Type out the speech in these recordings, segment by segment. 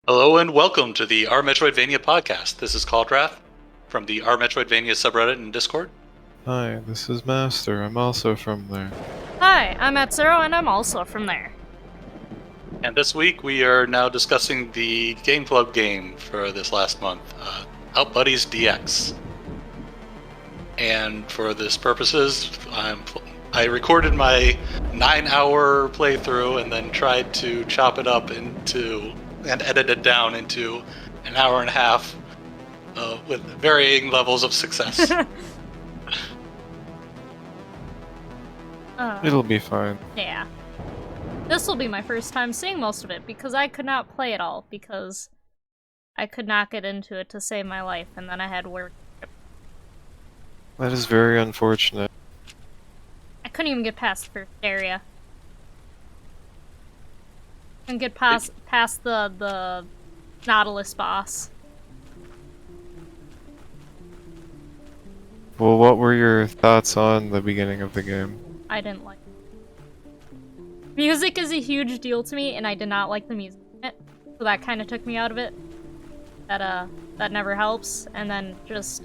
Hello and welcome to the Our Metroidvania podcast. This is Cauldrath from the Our Metroidvania subreddit and Discord. Hi, this is Master. I'm also from there. Hi, I'm Atcero and I'm also from there. And this week we are now discussing the Game Club game for this last month, Outbuddies DX. And for this purposes, I recorded my 9-hour playthrough and then tried to chop it up and edit it down into an hour and a half with varying levels of success. It'll be fine. Yeah. This will be my first time seeing most of it because I could not play it all because I could not get into it to save my life and then I had work. That is very unfortunate. I couldn't even get past the first area. Couldn't get past the Nautilus boss. Well, what were your thoughts on the beginning of the game? I didn't like it. Music is a huge deal to me, and I did not like the music in it, so that kind of took me out of it. That never helps. And then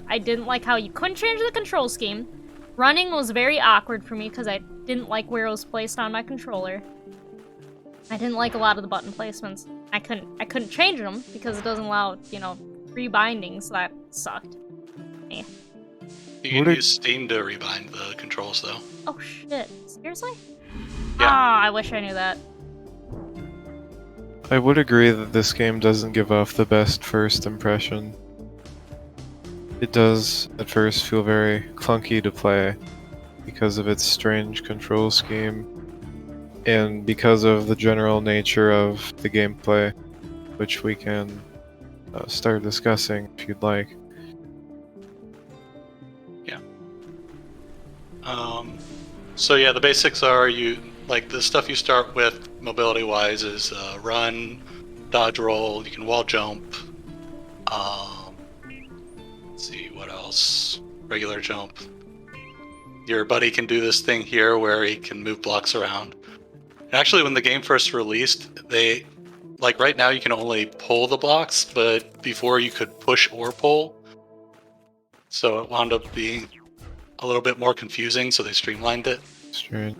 I didn't like how you couldn't change the control scheme. Running was very awkward for me because I didn't like where it was placed on my controller. I didn't like a lot of the button placements. I couldn't change them because it doesn't allow, rebinding, so that sucked. Eh. You can use Steam to rebind the controls, though. Oh shit! Seriously? Yeah. Ah, I wish I knew that. I would agree that this game doesn't give off the best first impression. It does, at first, feel very clunky to play because of its strange control scheme and because of the general nature of the gameplay, which we can start discussing if you'd like. Yeah. So yeah, the basics are the stuff you start with mobility-wise is run, dodge roll, you can wall jump, let's see, what else? Regular jump. Your buddy can do this thing here where he can move blocks around. Actually, when the game first released, right now you can only pull the blocks, but before you could push or pull. So it wound up being a little bit more confusing, so they streamlined it. Strange.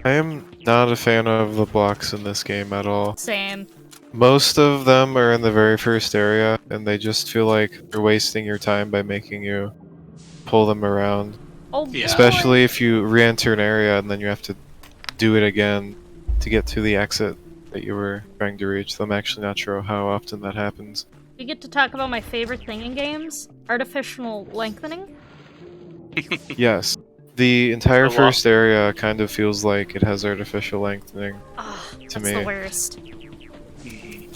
I am not a fan of the blocks in this game at all. Same. Most of them are in the very first area, and they just feel like they're wasting your time by making you pull them around. Oh, Yeah. Especially if you re-enter an area and then you have to do it again to get to the exit that you were trying to reach. I'm actually not sure how often that happens. We get to talk about my favorite thing in games, artificial lengthening. Yes. The entire A lot. first area kind of feels like it has artificial lengthening. Ah, To that's me. the worst.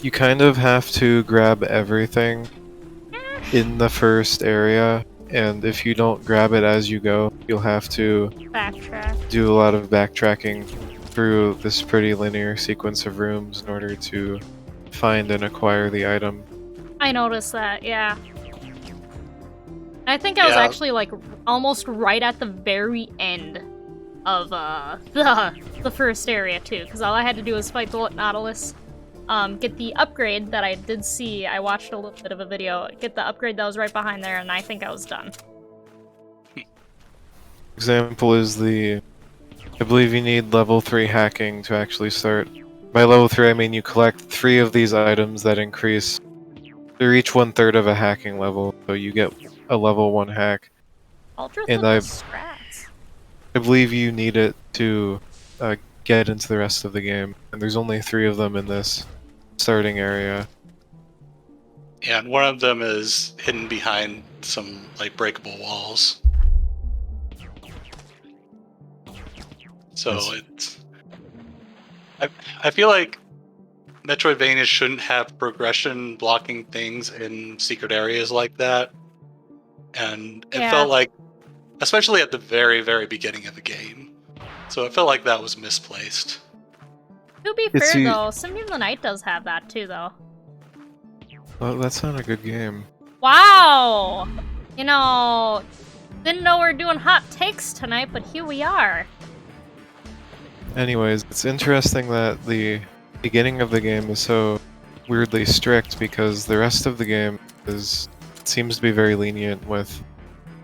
You kind of have to grab everything in the first area, and if you don't grab it as you go, you'll have to Backtrack. do a lot of backtracking through this pretty linear sequence of rooms in order to find and acquire the item. I noticed that, yeah. I think I was Yeah. actually almost right at the very end of the first area too, because all I had to do was fight the Nautilus, get the upgrade that I did see. I watched a little bit of a video. Get the upgrade that was right behind there, and I think I was done. Example is I believe you need level 3 hacking to actually start. By level 3 I mean you collect 3 of these items that increase. They're each 1/3 of a hacking level, so you get a level 1 hack. Ultra And strats. I believe you need it to get into the rest of the game, and there's only 3 of them in this starting area. Yeah, and one of them is hidden behind some breakable walls. So Yes. I feel like Metroidvania shouldn't have progression blocking things in secret areas like that. And it Yeah. felt like, especially at the very, very beginning of the game. So it felt like that was misplaced. To be It's fair e- though, Symphony of the Night does have that too though. Well, that's not a good game. Wow! Didn't know we were doing hot takes tonight, but here we are. Anyways, it's interesting that the beginning of the game is so weirdly strict because the rest of the game seems to be very lenient with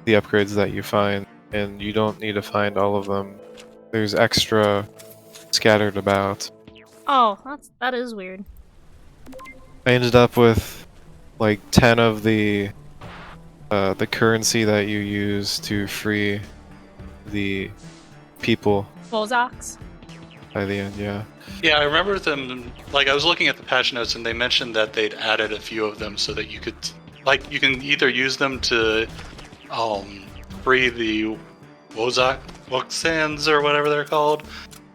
the upgrades that you find, and you don't need to find all of them. There's extra scattered about. Oh, that is weird. I ended up with like 10 of the currency that you use to free the people Bozox? by the end, yeah. Yeah, I remember them, like I was looking at the patch notes and they mentioned that they'd added a few of them so that you could, like, you can either use them to free the Woxans or whatever they're called,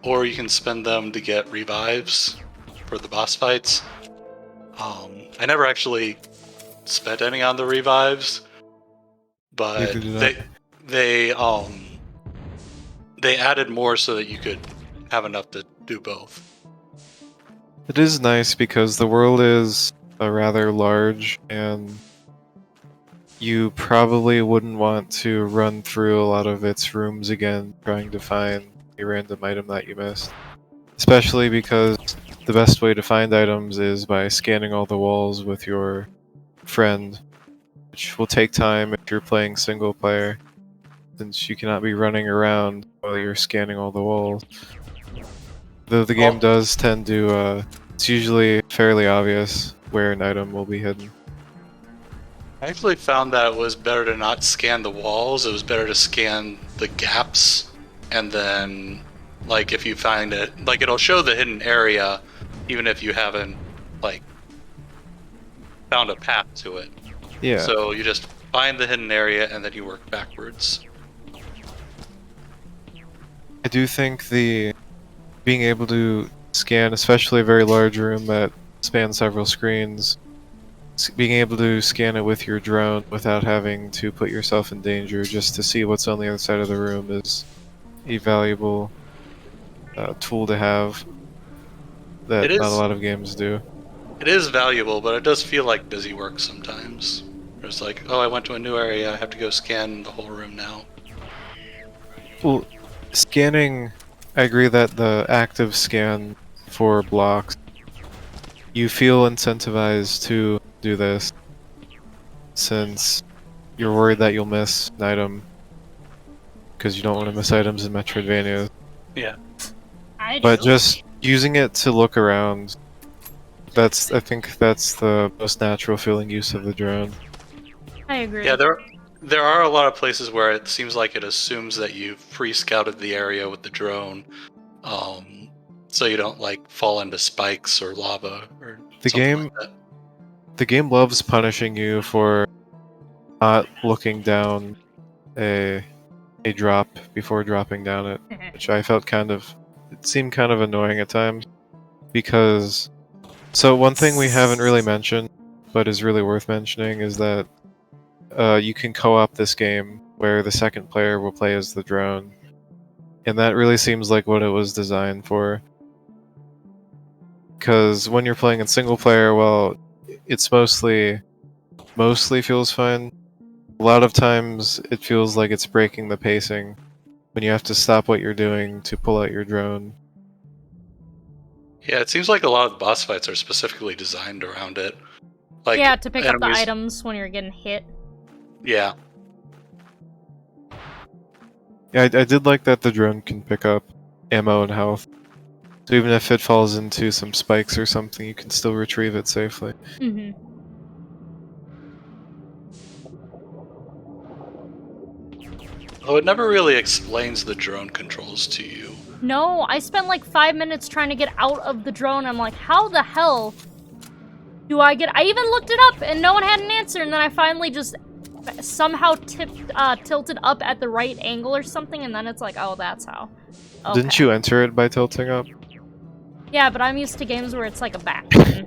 or you can spend them to get revives for the boss fights. I never actually spent any on the revives, but they added more so that you could have enough to do both. It is nice because the world is rather large, and you probably wouldn't want to run through a lot of its rooms again trying to find a random item that you missed. Especially because the best way to find items is by scanning all the walls with your friend, which will take time if you're playing single player, since you cannot be running around while you're scanning all the walls. Though the game does tend to, it's usually fairly obvious where an item will be hidden. I actually found that it was better to not scan the walls, it was better to scan the gaps, and then, like, if you find it, like, it'll show the hidden area, even if you haven't, like, found a path to it. Yeah. So you just find the hidden area, and then you work backwards. I do think being able to scan, especially a very large room that spans several screens, being able to scan it with your drone without having to put yourself in danger just to see what's on the other side of the room is a valuable tool to have that not a lot of games do. It is valuable, but it does feel like busy work sometimes. It's like, oh, I went to a new area, I have to go scan the whole room now. Well, scanning, I agree that the active scan for blocks, you feel incentivized to do this since you're worried that you'll miss an item because you don't want to miss items in Metroidvania. Yeah. But just using it to look around, I think that's the most natural feeling use of the drone. I agree. Yeah, there are a lot of places where it seems like it assumes that you've pre-scouted the area with the drone, so you don't like fall into spikes or lava or something like that. The game loves punishing you for not looking down a drop before dropping down it, which I felt it seemed kind of annoying at times, because so one thing we haven't really mentioned but is really worth mentioning is that you can co-op this game where the second player will play as the drone, and that really seems like what it was designed for, because when you're playing in single player, well, it's mostly feels fine. A lot of times it feels like it's breaking the pacing when you have to stop what you're doing to pull out your drone. Yeah, it seems like a lot of the boss fights are specifically designed around it. Like, yeah, to pick up the items when you're getting hit. Yeah. Yeah, I did like that the drone can pick up ammo and health. So even if it falls into some spikes or something, you can still retrieve it safely. Mm-hmm. Oh, it never really explains the drone controls to you. No, I spent like 5 minutes trying to get out of the drone. I'm like, how the hell do I get... I even looked it up and no one had an answer, and then I finally just somehow tilted up at the right angle or something, and then it's like, oh, that's how. Okay. Didn't you enter it by tilting up? Yeah, but I'm used to games where it's like a back button.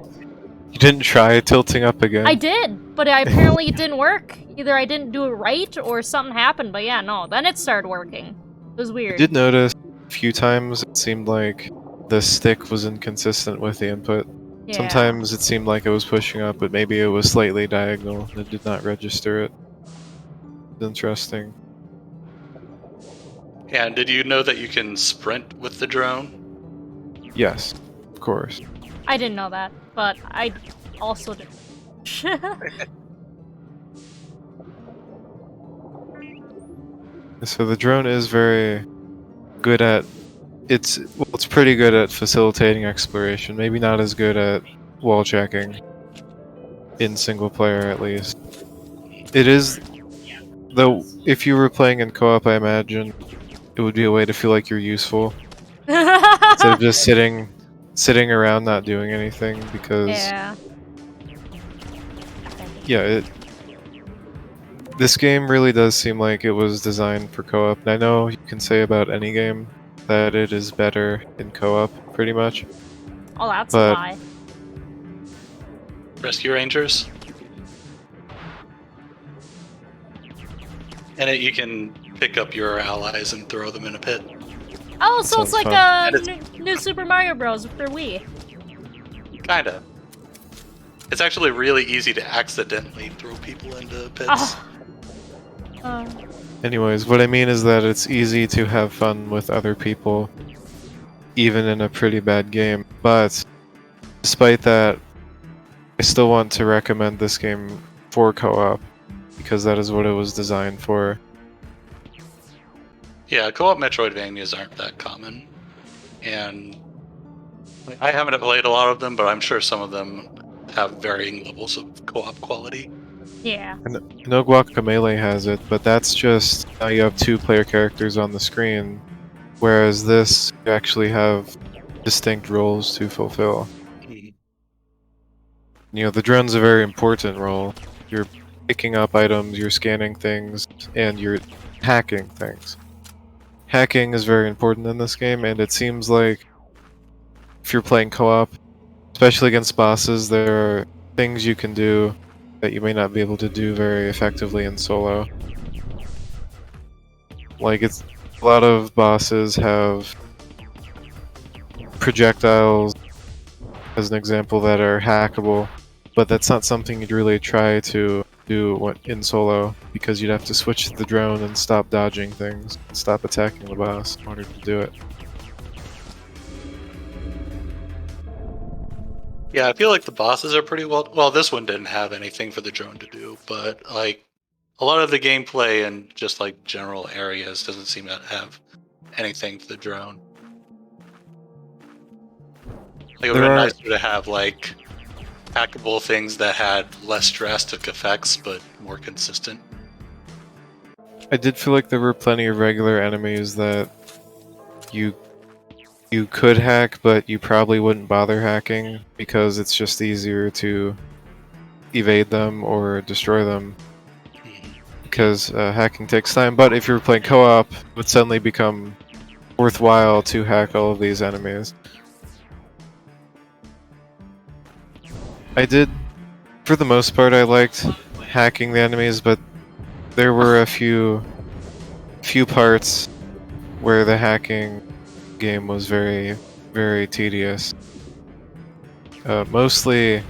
You didn't try tilting up again? I did, but apparently it didn't work. Either I didn't do it right or something happened, but yeah, no, then it started working. It was weird. I did notice a few times it seemed like the stick was inconsistent with the input. Yeah. Sometimes it seemed like it was pushing up, but maybe it was slightly diagonal and it did not register it. Interesting. Yeah, and did you know that you can sprint with the drone? Yes, of course. I didn't know that, but I also did. So the drone is very good at it's pretty good at facilitating exploration. Maybe not as good at wall checking in single player, at least. It is, though. If you were playing in co-op, I imagine it would be a way to feel like you're useful instead of just sitting around not doing anything. Because yeah, this game really does seem like it was designed for co-op. And I know you can say about any game that it is better in co-op, pretty much. Oh, that's But- a lie. Rescue Rangers. And you can pick up your allies and throw them in a pit. Oh, so it's Sounds like fun. new Super Mario Bros. For Wii. Kinda. It's actually really easy to accidentally throw people into pits. Oh. Anyways, what I mean is that it's easy to have fun with other people, even in a pretty bad game. But despite that, I still want to recommend this game for co-op, because that is what it was designed for. Yeah, co-op Metroidvanias aren't that common. And I haven't played a lot of them, but I'm sure some of them have varying levels of co-op quality. Yeah. I know Guacamelee has it, but that's just now you have 2 player characters on the screen, whereas this you actually have distinct roles to fulfill. Mhm. You know, the drone's a very important role. You're picking up items, you're scanning things, and you're hacking things. Hacking is very important in this game, and it seems like if you're playing co-op, especially against bosses, there are things you can do that you may not be able to do very effectively in solo. Like, a lot of bosses have projectiles, as an example, that are hackable, but that's not something you'd really try to do in solo, because you'd have to switch to the drone and stop dodging things, stop attacking the boss in order to do it. Yeah, I feel like the bosses are pretty well, this one didn't have anything for the drone to do, but like a lot of the gameplay and just like general areas doesn't seem to have anything for the drone. Like it would There have been are- nicer to have like hackable things that had less drastic effects but more consistent. I did feel like there were plenty of regular enemies that you could hack, but you probably wouldn't bother hacking because it's just easier to evade them or destroy them, because hacking takes time. But if you're playing co-op, it would suddenly become worthwhile to hack all of these enemies. I did, for the most part, I liked hacking the enemies, but there were a few parts where the hacking game was very, very tedious. Mostly,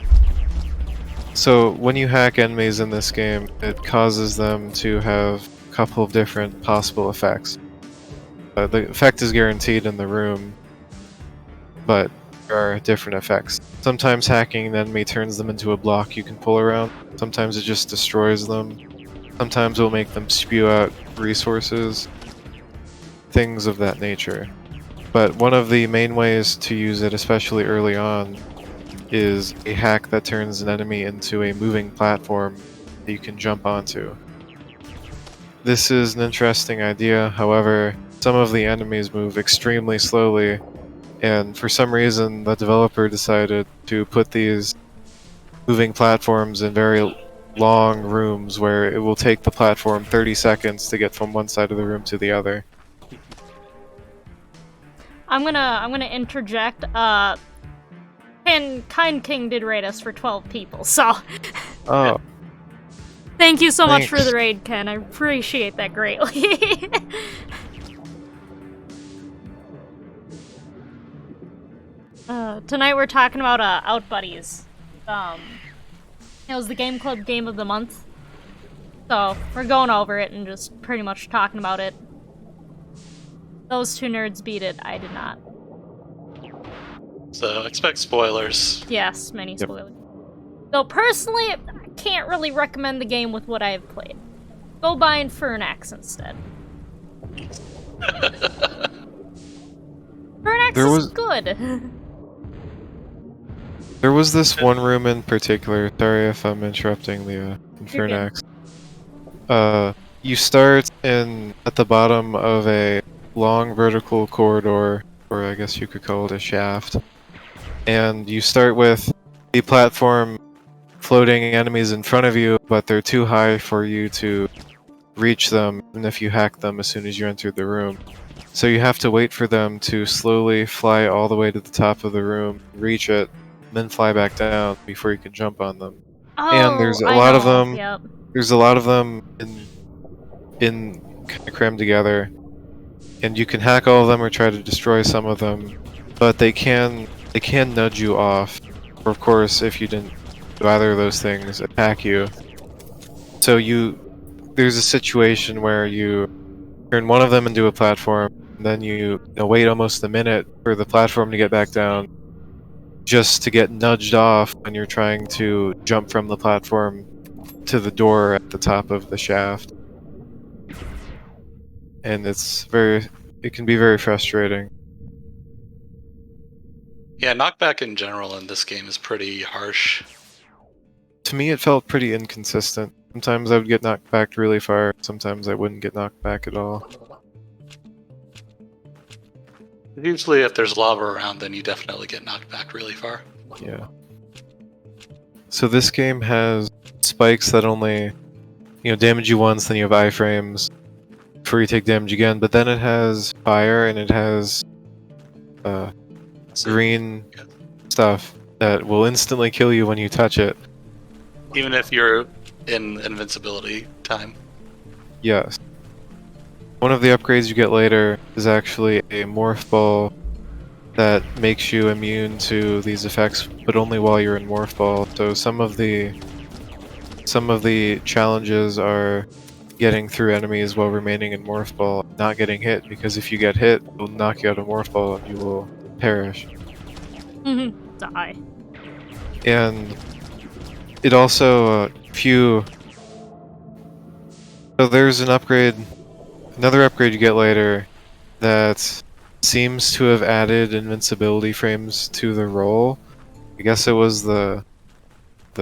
so when you hack enemies in this game, it causes them to have a couple of different possible effects. The effect is guaranteed in the room, but there are different effects. Sometimes hacking an enemy turns them into a block you can pull around. Sometimes it just destroys them. Sometimes it will make them spew out resources. Things of that nature. But one of the main ways to use it, especially early on, is a hack that turns an enemy into a moving platform that you can jump onto. This is an interesting idea, however, some of the enemies move extremely slowly, and for some reason the developer decided to put these moving platforms in very long rooms where it will take the platform 30 seconds to get from one side of the room to the other. I'm gonna interject. Kind King did raid us for 12 people, so Oh, thank you so much for Thanks. the raid, Ken. I appreciate that greatly. Tonight we're talking about Outbuddies. It was the Game Club Game of the Month, so we're going over it and just pretty much talking about it. Those 2 nerds beat it. I did not. So expect spoilers. Yes, many Yep. spoilers. Though personally, I can't really recommend the game with what I have played. Go buy Infernax instead. Infernax There is was- good. There was this one room in particular. Sorry if I'm interrupting the You're good. Infernax. You start at the bottom of a long vertical corridor, or I guess you could call it a shaft. And you start with the platform floating enemies in front of you, but they're too high for you to reach them, even if you hack them as soon as you enter the room. So you have to wait for them to slowly fly all the way to the top of the room, reach it, and then fly back down before you can jump on them. And there's a I lot of know, them. Yep. There's a lot of them in kind of crammed together, and you can hack all of them or try to destroy some of them, but they can nudge you off. Or of course, if you didn't do either of those things, attack you. So there's a situation where you turn one of them into a platform, and then you wait almost a minute for the platform to get back down, just to get nudged off when you're trying to jump from the platform to the door at the top of the shaft. And it can be very frustrating. Yeah, knockback in general in this game is pretty harsh. To me, it felt pretty inconsistent. Sometimes I would get knocked back really far, sometimes I wouldn't get knocked back at all. Usually if there's lava around, then you definitely get knocked back really far. Yeah. So this game has spikes that only, damage you once, then you have iframes before you take damage again, but then it has fire and it has green stuff that will instantly kill you when you touch it. Even if you're in invincibility time. Yes. One of the upgrades you get later is actually a morph ball that makes you immune to these effects, but only while you're in morph ball. So some of the challenges are getting through enemies while remaining in morph ball, not getting hit, because if you get hit, it'll knock you out of morph ball and you will perish. Die. And it also so there's another upgrade you get later that seems to have added invincibility frames to the roll. I guess it was the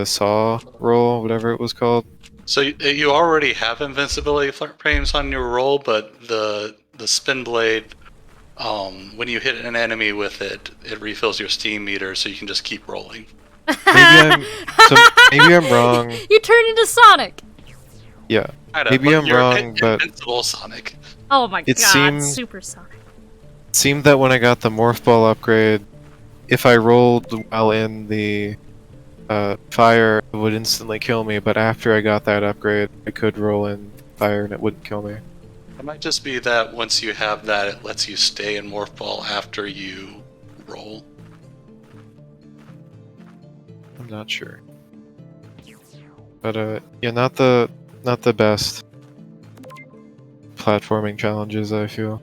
saw roll, whatever it was called. So you already have invincibility frames on your roll, but the spin blade, when you hit an enemy with it, it refills your steam meter, so you can just keep rolling. Maybe I'm wrong. You turned into Sonic. Yeah. Kinda, Maybe but I'm you're wrong, but invincible Sonic. Oh my It god, seemed- Super Sonic. it seemed that when I got the morph ball upgrade, if I rolled while in the fire, it would instantly kill me, but after I got that upgrade, I could roll in fire and it wouldn't kill me. It might just be that once you have that, it lets you stay in morph ball after you roll. I'm not sure. But yeah, not the best platforming challenges, I feel.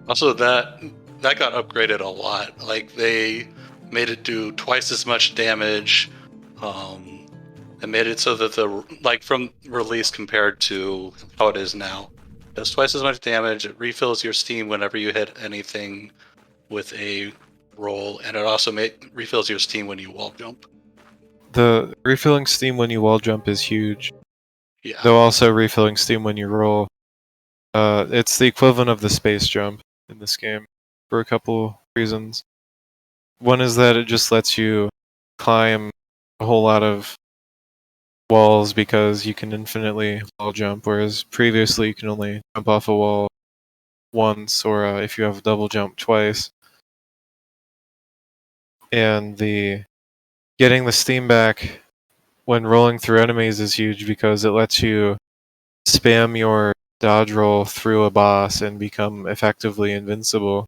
Also, that got upgraded a lot. Like, they made it do twice as much damage. And made it so that from release compared to how it is now, it does twice as much damage. It refills your steam whenever you hit anything with a roll, and it also refills your steam when you wall jump. The refilling steam when you wall jump is huge. Yeah. Though also refilling steam when you roll. It's the equivalent of the space jump in this game for a couple reasons. One is that it just lets you climb a whole lot of walls because you can infinitely wall jump, whereas previously you can only jump off a wall once, or if you have a double jump, twice. And the getting the steam back when rolling through enemies is huge because it lets you spam your dodge roll through a boss and become effectively invincible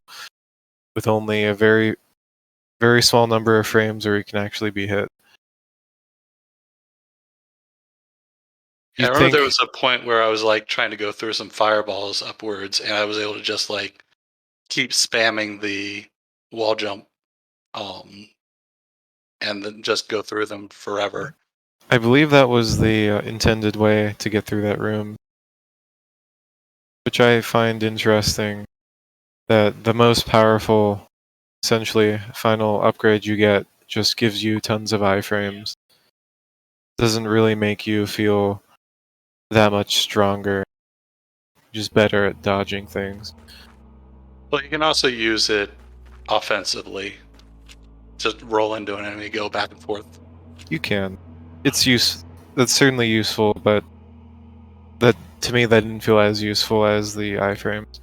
with only a very, very small number of frames where you can actually be hit. I remember there was a point where I was trying to go through some fireballs upwards, and I was able to just keep spamming the wall jump, and then just go through them forever. I believe that was the intended way to get through that room, which I find interesting. That the most powerful, essentially, final upgrade you get just gives you tons of iframes. Doesn't really make you feel that much stronger. Just better at dodging things. Well, you can also use it offensively. Just roll into an enemy, go back and forth. You can. That's certainly useful, but that to me that didn't feel as useful as the iframes.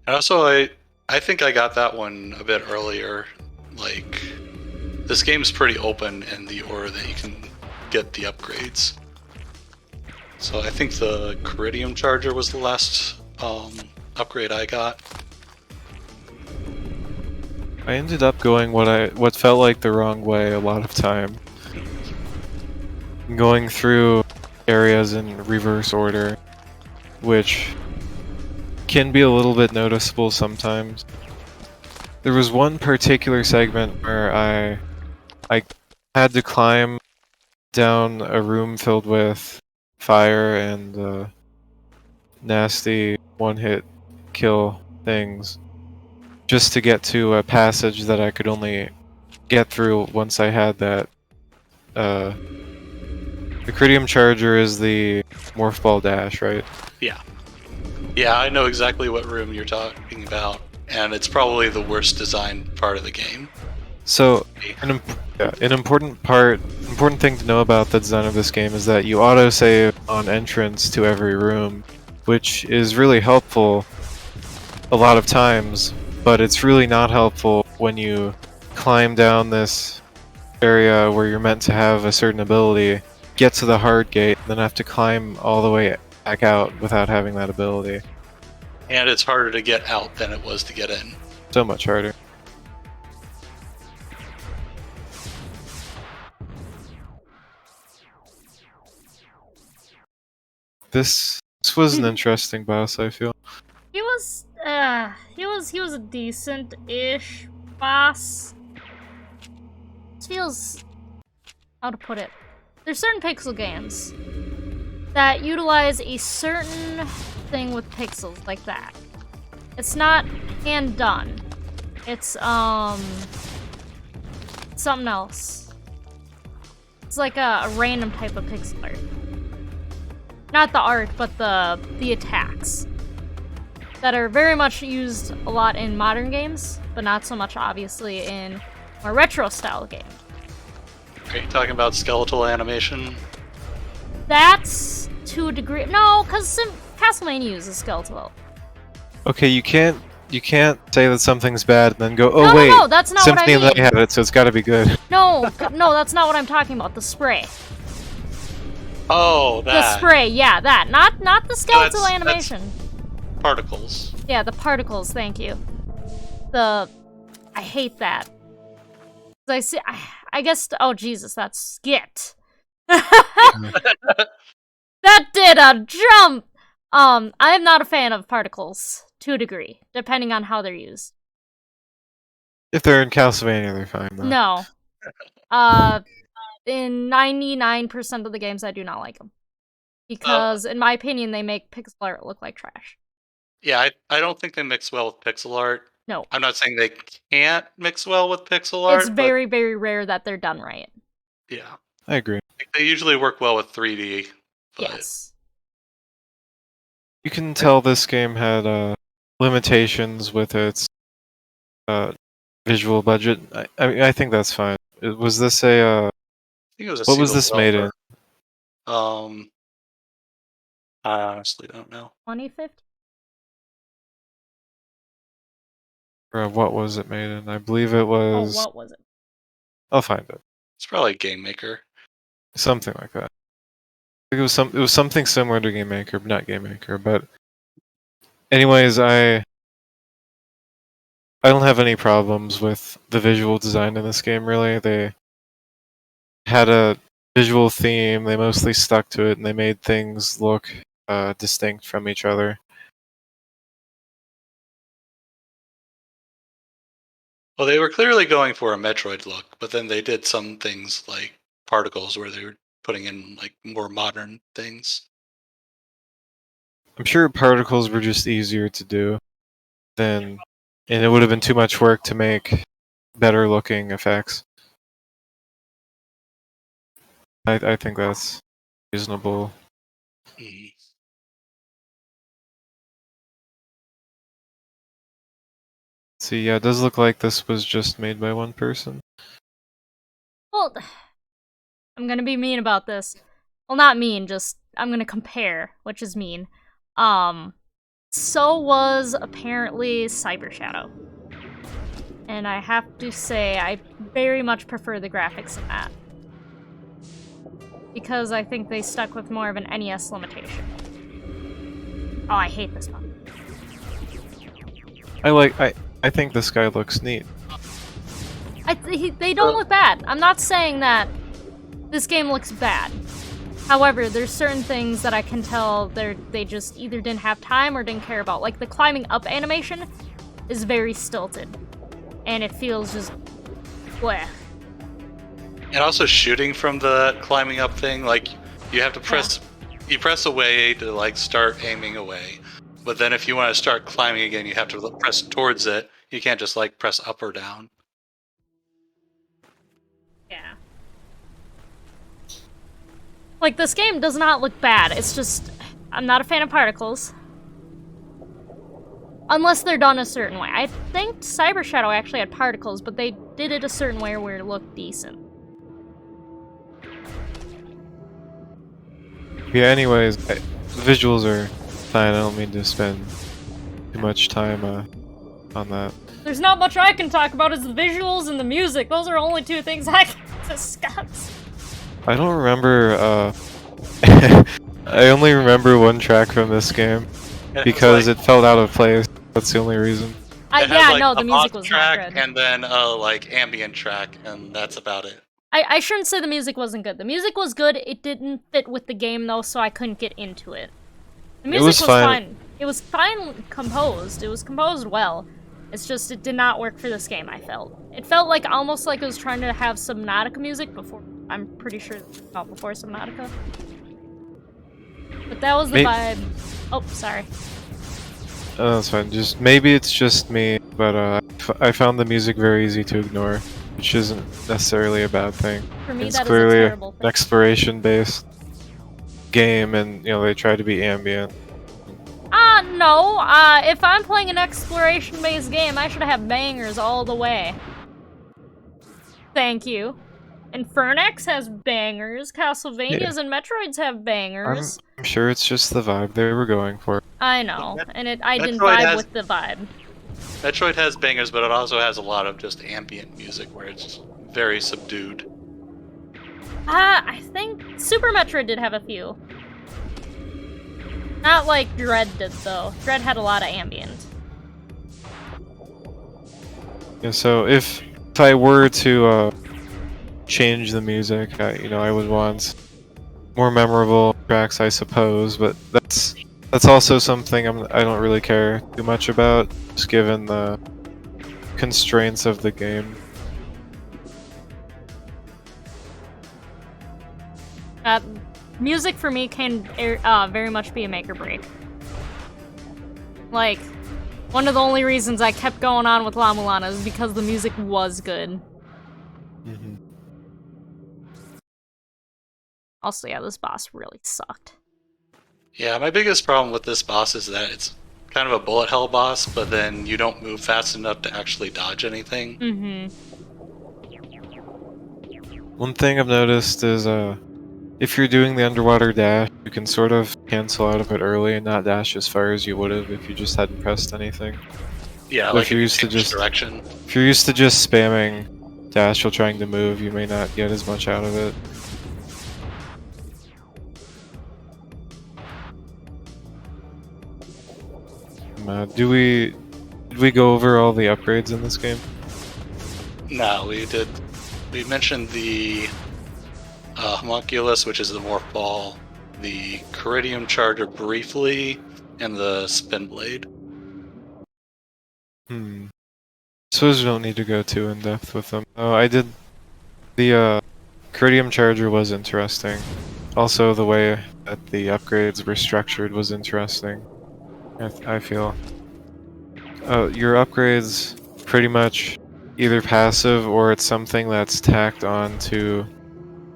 And also, I think I got that one a bit earlier. Like, this game's pretty open in the order that you can get the upgrades. So I think the Caridium Charger was the last upgrade I got. I ended up going what felt like the wrong way a lot of time. Going through areas in reverse order, which can be a little bit noticeable sometimes. There was one particular segment where I had to climb down a room filled with fire and nasty one-hit kill things just to get to a passage that I could only get through once I had that. The Caridium Charger is the Morph Ball Dash, right? Yeah. Yeah, I know exactly what room you're talking about, and it's probably the worst designed part of the game. So, an important thing to know about the design of this game is that you autosave on entrance to every room, which is really helpful a lot of times, but it's really not helpful when you climb down this area where you're meant to have a certain ability, get to the hard gate, and then have to climb all the way back out without having that ability. And it's harder to get out than it was to get in. So much harder. This was an interesting boss, I feel. He was a decent-ish boss. This feels, how to put it, there's certain pixel games that utilize a certain thing with pixels like that. It's not hand done. It's something else. It's like a random type of pixel art. Not the art, but the attacks that are very much used a lot in modern games, but not so much obviously in more retro style games. Are you talking about skeletal animation? That's to a degree. No, because Castlevania uses skeletal. Okay, you can't say that something's bad and then go, oh No, wait, no, that's not what I Symphony of the mean. Night had it, so it's gotta be good. No, that's not what I'm talking about. The spray. Oh, that. The spray, yeah, that. Not the skeletal That's animation. Particles. Yeah, the particles, thank you. I hate that. I guess, oh Jesus, that's skit. That did a jump! I am not a fan of particles, to a degree, depending on how they're used. If they're in Castlevania, they're fine, though. No. In 99% of the games, I do not like them. Because, in my opinion, they make pixel art look like trash. Yeah, I don't think they mix well with pixel art. No. I'm not saying they can't mix well with pixel art. It's very, very rare that they're done right. Yeah. I agree. They usually work well with 3D. But Yes. You can tell this game had limitations with its visual budget. I mean, I think that's fine. Was this a I think it was a what was single this made in? developer. I honestly don't know. 2015? Or what was it made in? I believe it was. Oh, what was it? I'll find it. It's probably Game Maker. Something like that. I think it was something similar to Game Maker, but not Game Maker. But anyways, I don't have any problems with the visual design in this game. Really, they had a visual theme. They mostly stuck to it, and they made things look distinct from each other. Well, they were clearly going for a Metroid look, but then they did some things like particles where they were putting in like more modern things. I'm sure particles were just easier to do than, and it would have been too much work to make better looking effects. I think that's reasonable. Mhm. See, yeah, it does look like this was just made by one person. Well, I'm gonna be mean about this. Well, not mean, just I'm gonna compare, which is mean. So was apparently Cyber Shadow. And I have to say, I very much prefer the graphics in that. Because I think they stuck with more of an NES limitation. Oh, I hate this one. I think this guy looks neat. They don't look bad. I'm not saying that this game looks bad. However, there's certain things that I can tell they just either didn't have time or didn't care about. Like the climbing up animation is very stilted. And it feels just bleh. And also shooting from the climbing up thing, like you have to press, you press away to like start aiming away. But then if you want to start climbing again, you have to press towards it. You can't just like press up or down. Yeah. Like, this game does not look bad. It's just, I'm not a fan of particles. Unless they're done a certain way. I think Cyber Shadow actually had particles, but they did it a certain way where it looked decent. Yeah, anyways, the visuals are fine. I don't mean to spend too much time on that. There's not much I can talk about, is the visuals and the music. Those are only two things I can discuss. I don't remember, I only remember one track from this game because it felt out of place. That's the only reason. Yeah, no, the music was track not good. and then like ambient track, and that's about it. I shouldn't say the music wasn't good. The music was good. It didn't fit with the game though, so I couldn't get into it. The music was fine. It was fine composed. It was composed well. It's just it did not work for this game. I felt it felt like almost like it was trying to have Subnautica music before. I'm pretty sure not before Subnautica. But that was the vibe. Oh, sorry. Oh, that's fine. Just maybe it's just me, but I found the music very easy to ignore, which isn't necessarily a bad thing. For me, it's that clearly is a terrible thing. An exploration-based game, and you know they try to be ambient. No. If I'm playing an exploration-based game, I should have bangers all the way. Thank you. Infernex has bangers. Castlevanias and Metroids have bangers. I'm sure it's just the vibe they were going for. I know, and I didn't vibe with the vibe. Metroid has bangers, but it also has a lot of just ambient music where it's very subdued. I think Super Metroid did have a few. Not like Dread did, though. Dread had a lot of ambient. Yeah, so if I were to change the music, I would want more memorable tracks, I suppose. But that's also something I don't really care too much about, just given the constraints of the game. Music for me can very much be a make or break. Like, one of the only reasons I kept going on with La Mulana is because the music was good. Mm-hmm. Also, yeah, this boss really sucked. Yeah, my biggest problem with this boss is that it's kind of a bullet hell boss, but then you don't move fast enough to actually dodge anything. Mm-hmm. One thing I've noticed is if you're doing the underwater dash, you can sort of cancel out of it early and not dash as far as you would have if you just hadn't pressed anything. Yeah, but like if you're used to just direction. If you're used to just spamming dash while trying to move, you may not get as much out of it. Did we go over all the upgrades in this game? No, we did. We mentioned the homunculus, which is the morph ball, the Caridium charger briefly, and the spin blade. suppose we don't need to go too in depth with them. Oh, I did. The Ceridium Charger was interesting. Also, the way that the upgrades were structured was interesting. I feel. Your upgrades pretty much either passive or it's something that's tacked on to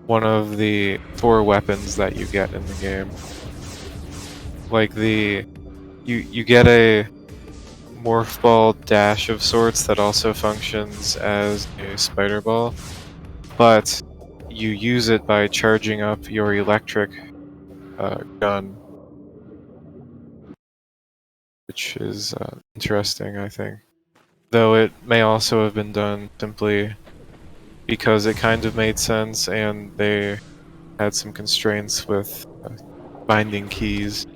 one of the 4 weapons that you get in the game. Like you get a morph ball dash of sorts that also functions as a spider ball, but you use it by charging up your electric gun, which is interesting, I think. Though it may also have been done simply because it kind of made sense and they had some constraints with binding keys.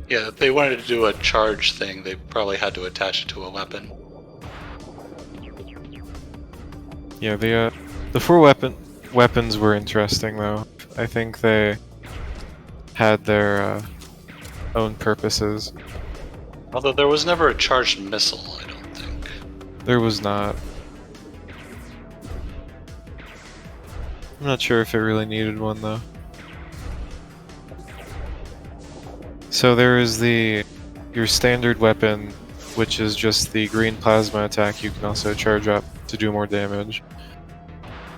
Yeah, if they wanted to do a charge thing, they probably had to attach it to a weapon. Yeah, the 4 weapons were interesting though. I think they had their own purposes. Although there was never a charged missile, I don't think. There was not. I'm not sure if it really needed one though. So there is your standard weapon, which is just the green plasma attack you can also charge up to do more damage.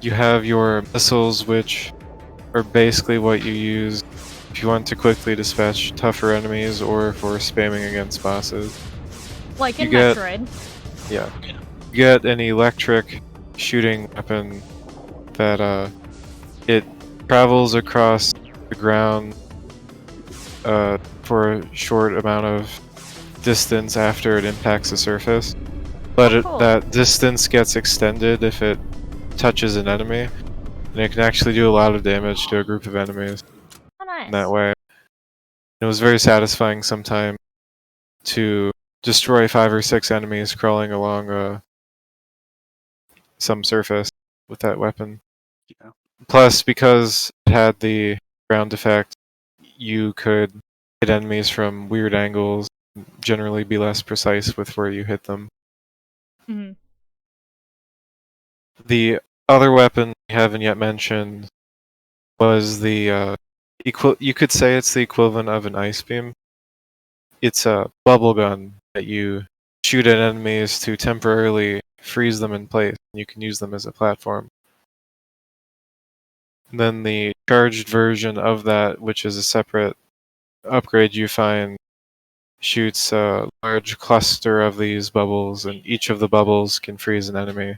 You have your missiles, which are basically what you use if you want to quickly dispatch tougher enemies or for spamming against bosses. Like in You get- Metroid. Yeah. You get an electric shooting weapon that it travels across the ground for a short amount of distance after it impacts the surface. But Cool. that distance gets extended if it touches an enemy, and it can actually do a lot of damage to a group of enemies Oh, nice. in that way. It was very satisfying sometimes to destroy 5 or 6 enemies crawling along some surface with that weapon. Yeah. Plus, because it had the ground effect, you could hit enemies from weird angles, generally be less precise with where you hit them. Mhm. The other weapon we haven't yet mentioned was the you could say it's the equivalent of an ice beam. It's a bubble gun that you shoot at enemies to temporarily freeze them in place. You can use them as a platform. And then the charged version of that, which is a separate upgrade you find, shoots a large cluster of these bubbles, and each of the bubbles can freeze an enemy.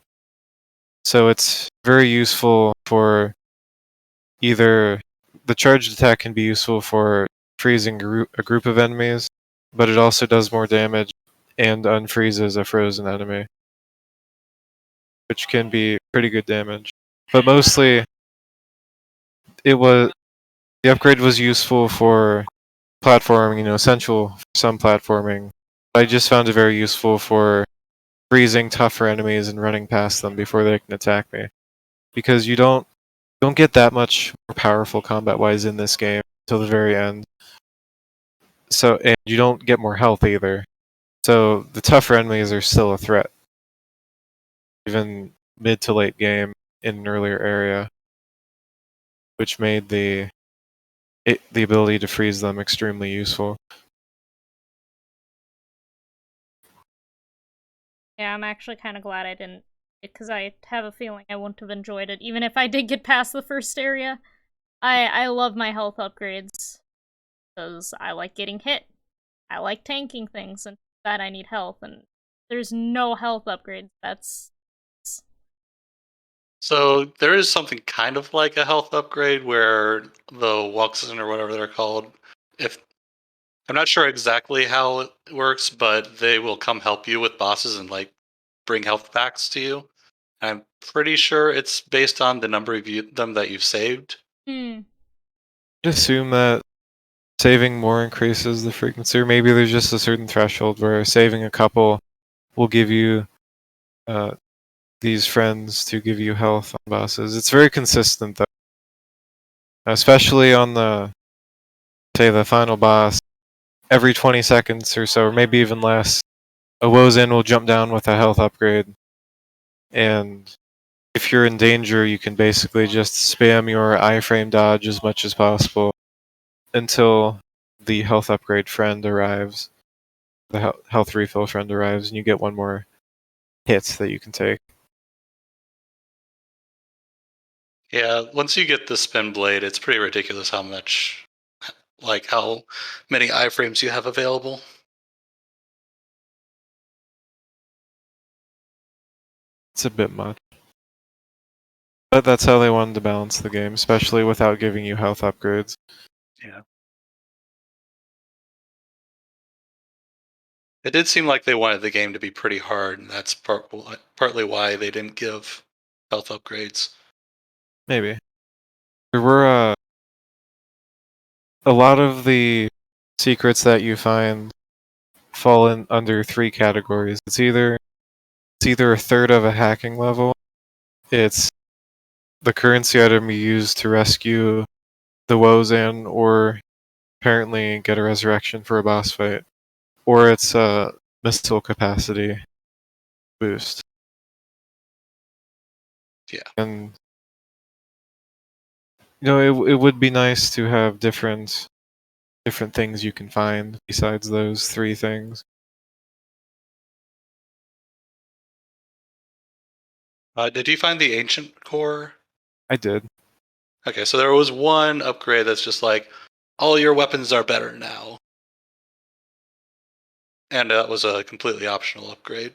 So it's very useful for either the charged attack can be useful for freezing a group of enemies, but it also does more damage and unfreezes a frozen enemy, which can be pretty good damage. But mostly, the upgrade was useful for platforming, essential for some platforming. I just found it very useful for freezing tougher enemies and running past them before they can attack me, because you don't get that much more powerful combat-wise in this game until the very end. So, and you don't get more health either. So the tougher enemies are still a threat, even mid to late game in an earlier area, which made the ability to freeze them extremely useful. Yeah, I'm actually kind of glad I didn't, because I have a feeling I wouldn't have enjoyed it, even if I did get past the first area. I love my health upgrades, because I like getting hit. I like tanking things, and for that I need health, and there's no health upgrades. That's... So there is something kind of like a health upgrade where the Wuxen or whatever they're called, if I'm not sure exactly how it works, but they will come help you with bosses and like bring health packs to you. I'm pretty sure it's based on the number of them that you've saved. Hmm. I'd assume that saving more increases the frequency, or maybe there's just a certain threshold where saving a couple will give you these friends to give you health on bosses. It's very consistent though, especially on the final boss. every 20 seconds or so, or maybe even less, a Wozen will jump down with a health upgrade. And if you're in danger, you can basically just spam your iframe dodge as much as possible until the health upgrade friend arrives. The health refill friend arrives, and you get one more hit that you can take. Yeah, once you get the spin blade, it's pretty ridiculous how much, like how many iframes you have available. It's a bit much. But that's how they wanted to balance the game, especially without giving you health upgrades. Yeah. It did seem like they wanted the game to be pretty hard, and that's partly why they didn't give health upgrades. Maybe. There were a lot of the secrets that you find fall in under 3 categories. It's either a third of a hacking level, it's the currency item you use to rescue the Wozen, or apparently get a resurrection for a boss fight, or it's a missile capacity boost. Yeah. And it would be nice to have different things you can find besides those 3 things. Did you find the ancient core? I did. Okay, so there was one upgrade that's just like, all your weapons are better now. And that was a completely optional upgrade.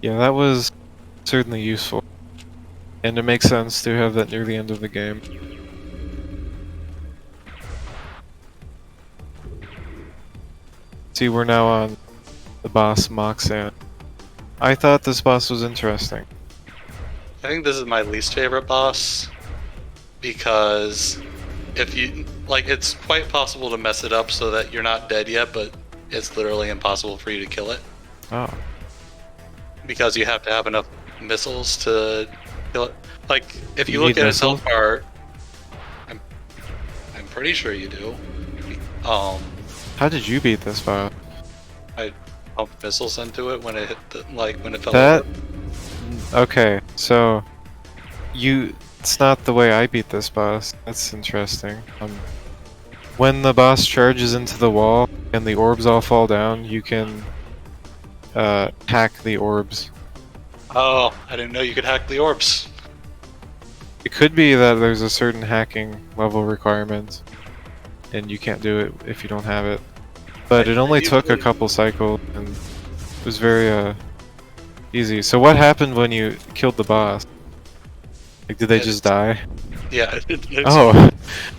Yeah, that was certainly useful. And it makes sense to have that near the end of the game. See, we're now on the boss Moxan. I thought this boss was interesting. I think this is my least favorite boss, because if you, like, it's quite possible to mess it up so that you're not dead yet, but it's literally impossible for you to kill it. Oh. Because you have to have enough missiles to kill it. Like, if you You look need at its health missiles? bar, I'm pretty sure you do. How did you beat this boss? I pumped missiles into it when it hit the, when it fell That... over. Okay, so... It's not the way I beat this boss. That's interesting. When the boss charges into the wall and the orbs all fall down, you can hack the orbs. Oh, I didn't know you could hack the orbs. It could be that there's a certain hacking level requirement, and you can't do it if you don't have it. But it only took a couple cycles, and it was very easy. So what happened when you killed the boss? Like, did they just die? Yeah. Oh,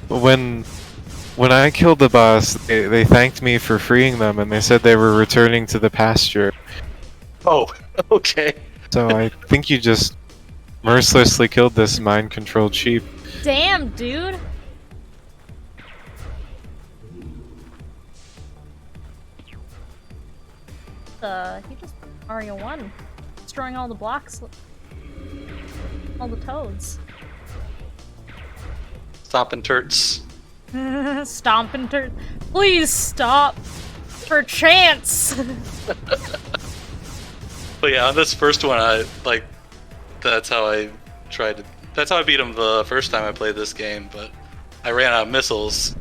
when I killed the boss, they thanked me for freeing them, and they said they were returning to the pasture. Oh, okay. So I think you just mercilessly killed this mind-controlled sheep. Damn, dude. He just Mario 1. Destroying all the blocks. All the toads. Stompin' turts. Stomping turd. Please stop. For chance. But yeah, on this first one, that's how I beat him the first time I played this game, but I ran out of missiles.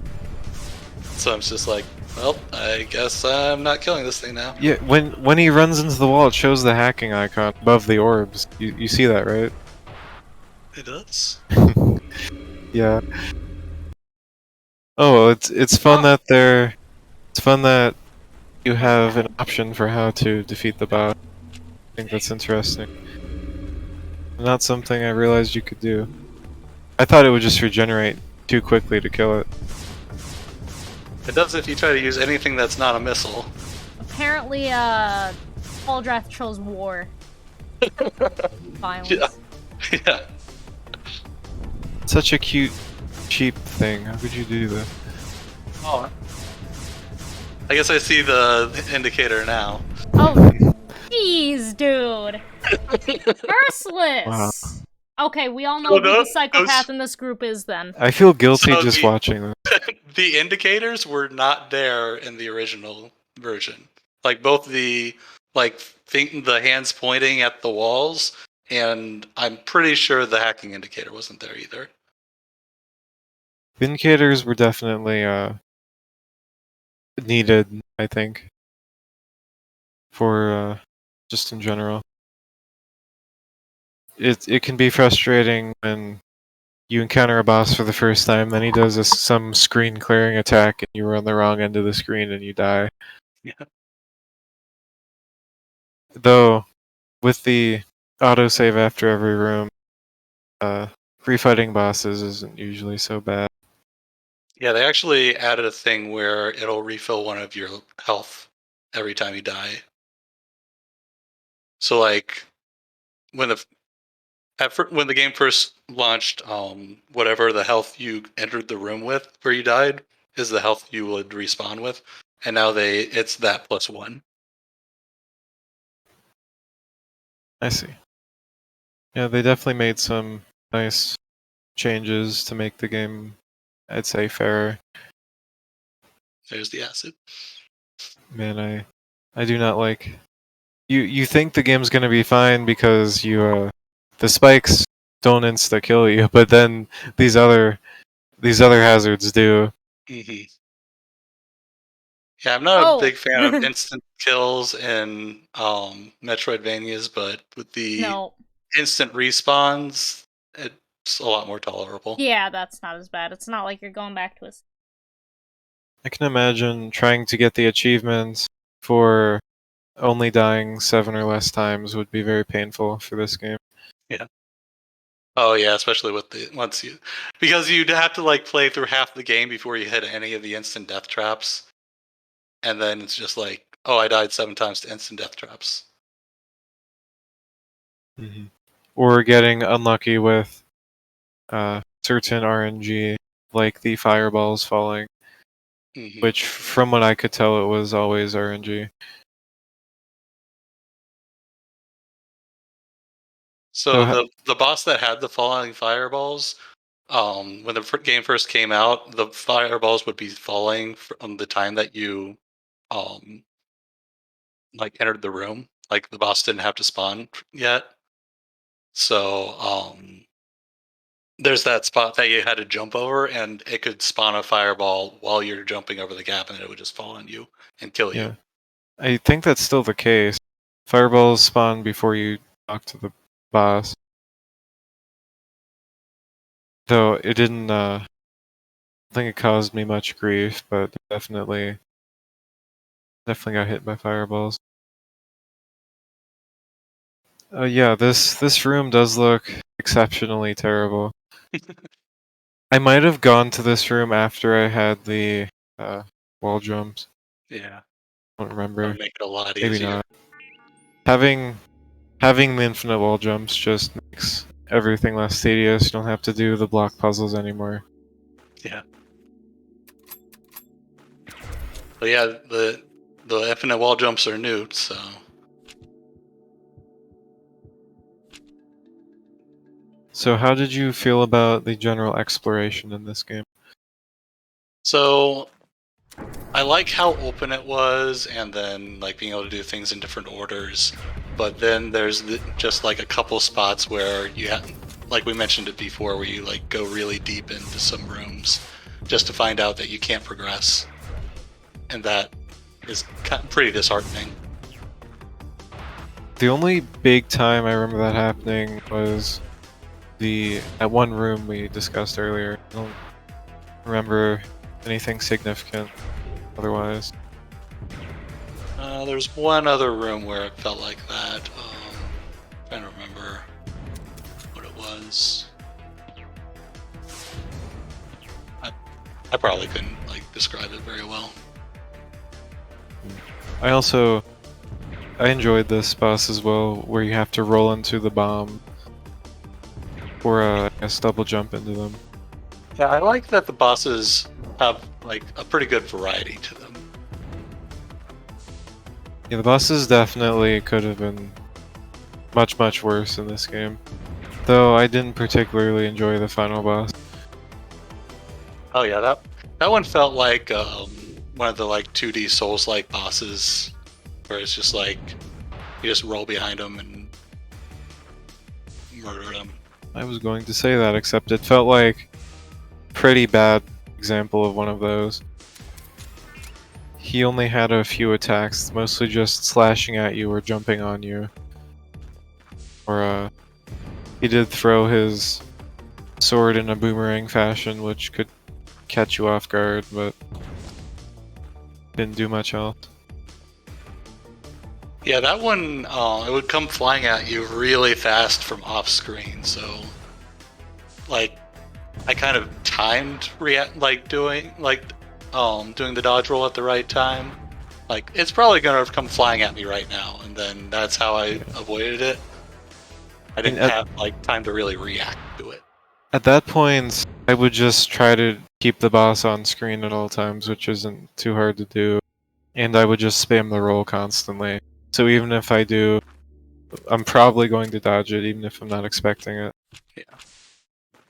So I'm just like, well, I guess I'm not killing this thing now. Yeah, when he runs into the wall, it shows the hacking icon above the orbs. You see that, right? It does. Yeah. Oh, well, it's fun that you have an option for how to defeat the boss. I think that's interesting. Not something I realized you could do. I thought it would just regenerate too quickly to kill it. It does if you try to use anything that's not a missile. Apparently, Cauldrath chose war. Violence. Yeah. Yeah. Such a cute, cheap thing. How could you do that? Oh. I guess I see the indicator now. Oh, jeez, dude. Merciless. Wow. Okay, we all know who the psychopath in this group is then. I feel guilty So just watching this. the indicators were not there in the original version. Like both the the hands pointing at the walls, and I'm pretty sure the hacking indicator wasn't there either. The indicators were definitely needed, I think, for just in general. It can be frustrating when you encounter a boss for the first time, then he does some screen clearing attack, and you were on the wrong end of the screen and you die. Yeah. Though, with the autosave after every room, free fighting bosses isn't usually so bad. Yeah, they actually added a thing where it'll refill one of your health every time you die. So like when when the game first launched, whatever the health you entered the room with where you died is the health you would respawn with, and now it's that +1. I see. Yeah, they definitely made some nice changes to make the game, I'd say, fairer. There's the acid. Man, I do not like. You think the game's gonna be fine because the spikes don't insta kill you, but then these other hazards do. Mm-hmm. Yeah, I'm not a big fan of Oh. instant kills in Metroidvanias, but with the No. instant respawns, it's a lot more tolerable. Yeah, that's not as bad. It's not like you're going back to a. I can imagine trying to get the achievements for only dying 7 or less times would be very painful for this game. Yeah. Oh yeah, especially with because you'd have to like play through half the game before you hit any of the instant death traps, and then it's just like, oh, I died 7 times to instant death traps. Mm-hmm. Or getting unlucky with certain RNG, like the fireballs falling, Mm-hmm. which, from what I could tell, it was always RNG. So the boss that had the falling fireballs, when the game first came out, the fireballs would be falling from the time that you um like entered the room. Like the boss didn't have to spawn yet. So there's that spot that you had to jump over, and it could spawn a fireball while you're jumping over the gap, and it would just fall on you and kill you. Yeah, I think that's still the case. Fireballs spawn before you talk to the boss. Though it didn't, I think it caused me much grief, but definitely got hit by fireballs. Yeah, this room does look exceptionally terrible. I might have gone to this room after I had the wall jumps. Yeah, I don't remember. that'll make it a lot Maybe easier. not. Having the infinite wall jumps just makes everything less tedious. You don't have to do the block puzzles anymore. Yeah. But yeah, the infinite wall jumps are new, so. So how did you feel about the general exploration in this game? So I like how open it was, and then like being able to do things in different orders. But then there's just like a couple spots where you have, like we mentioned it before, where you like go really deep into some rooms just to find out that you can't progress, and that is pretty disheartening. The only big time I remember that happening was at one room we discussed earlier. I don't remember anything significant otherwise. There's one other room where it felt like that. Trying to remember what it was. I probably couldn't like describe it very well. I enjoyed this boss as well, where you have to roll into the bomb, or I guess double jump into them. Yeah, I like that the bosses have like a pretty good variety to them. Yeah, the bosses definitely could have been much worse in this game, though I didn't particularly enjoy the final boss. Oh yeah, That one felt like one of the like 2D Souls-like bosses, where it's just like you just roll behind them and murder them. I was going to say that, except it felt like a pretty bad example of one of those. He only had a few attacks, mostly just slashing at you or jumping on you. Or he did throw his sword in a boomerang fashion, which could catch you off guard, but didn't do much else. Yeah, that one, it would come flying at you really fast from off screen, so like I kind of timed doing the dodge roll at the right time. Like it's probably gonna come flying at me right now, and then that's how I avoided it. I didn't have like time to really react to it. At that point, I would just try to keep the boss on screen at all times, which isn't too hard to do. And I would just spam the roll constantly. So even if I do, I'm probably going to dodge it, even if I'm not expecting it. Yeah.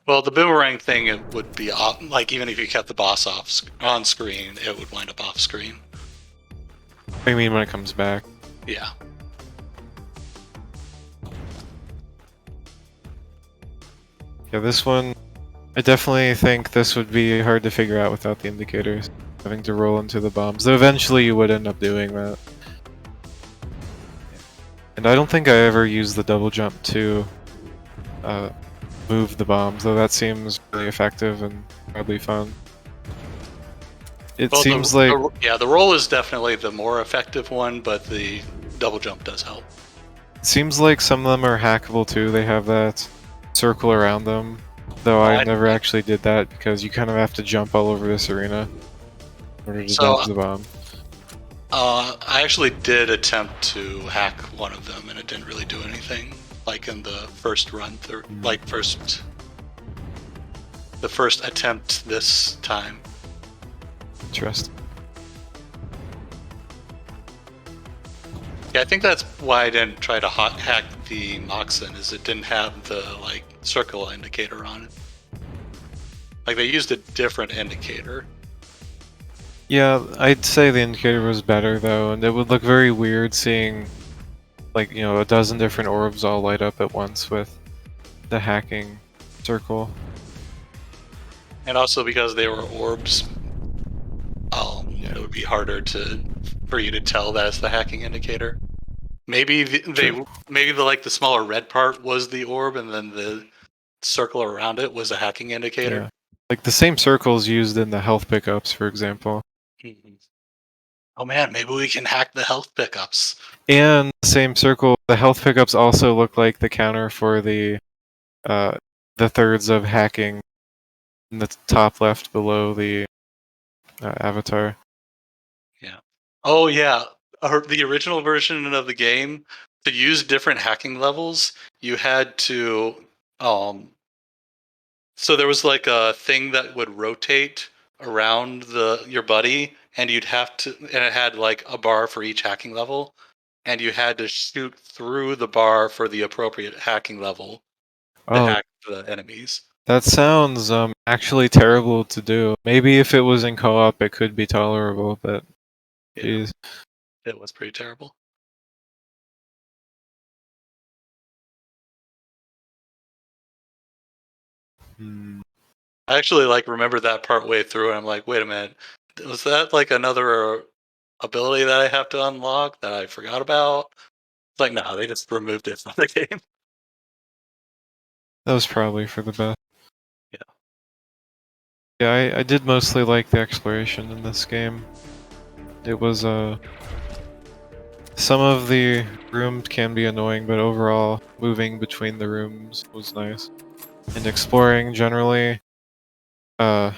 Well, the boomerang thing, it would be off, like even if you kept the boss on screen, it would wind up off screen. I mean, when it comes back. Yeah. Yeah, this one, I definitely think this would be hard to figure out without the indicators. Having to roll into the bombs. Though eventually you would end up doing that. And I don't think I ever used the double jump to move the bombs, though that seems really effective and probably fun. It seems like... the roll is definitely the more effective one, but the double jump does help. It seems like some of them are hackable too. They have that circle around them, though I never actually did that because you kind of have to jump all over this arena in order to dodge the bomb. I actually did attempt to hack one of them, and it didn't really do anything. Like in the first run, the first attempt this time. Interesting. Yeah, I think that's why I didn't try to hack the Moxen, is it didn't have the like circle indicator on it. Like they used a different indicator. Yeah, I'd say the indicator was better though, and it would look very weird seeing like, you know, a dozen different orbs all light up at once with the hacking circle. And also because they were orbs, it would be harder for you to tell that it's the hacking indicator. Maybe the smaller red part was the orb, and then the circle around it was a hacking indicator. Yeah. Like the same circles used in the health pickups, for example. Mm-hmm. Oh man, maybe we can hack the health pickups. And the same circle, the health pickups also look like the counter for the thirds of hacking in the top left below the avatar. Yeah. Oh yeah, the original version of the game, to use different hacking levels, you had to so there was like a thing that would rotate around your buddy, and you'd have to, and it had like a bar for each hacking level, and you had to shoot through the bar for the appropriate hacking level to hack the enemies. That sounds actually terrible to do. Maybe if it was in co-op it could be tolerable, but geez. It was pretty terrible. I actually remember that part way through, and I'm like, wait a minute, was that like another ability that I have to unlock that I forgot about? It's like, no, they just removed it from the game. That was probably for the best. Yeah. Yeah, I did mostly like the exploration in this game. It was some of the rooms can be annoying, but overall moving between the rooms was nice. And exploring generally, I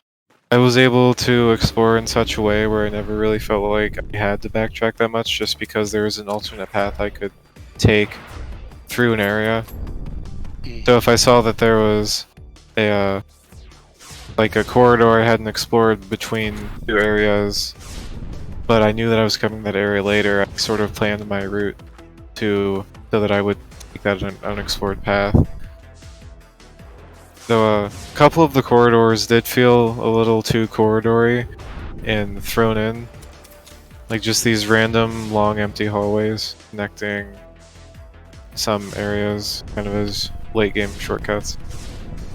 was able to explore in such a way where I never really felt like I had to backtrack that much, just because there was an alternate path I could take through an area. So if I saw that there was a corridor I hadn't explored between two areas, but I knew that I was coming that area later, I sort of planned my route so that I would take that unexplored path. Though a couple of the corridors did feel a little too corridory and thrown in. Like just these random long empty hallways connecting some areas kind of as late game shortcuts.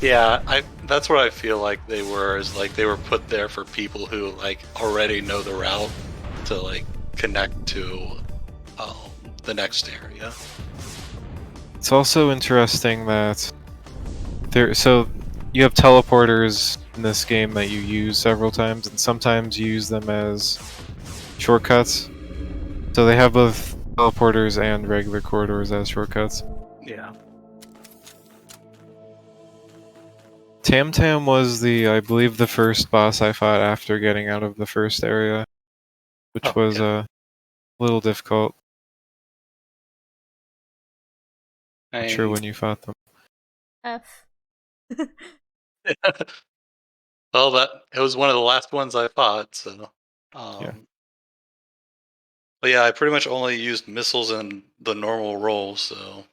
Yeah, that's what I feel like they were, is like they were put there for people who like already know the route to like connect to the next area. It's also interesting that so you have teleporters in this game that you use several times, and sometimes you use them as shortcuts. So they have both teleporters and regular corridors as shortcuts. Yeah. Tam Tam was I believe, the first boss I fought after getting out of the first area, which was a little difficult. Not sure when you fought them. F. Well, it was one of the last ones I fought, so. Yeah. But yeah, I pretty much only used missiles in the normal role, so.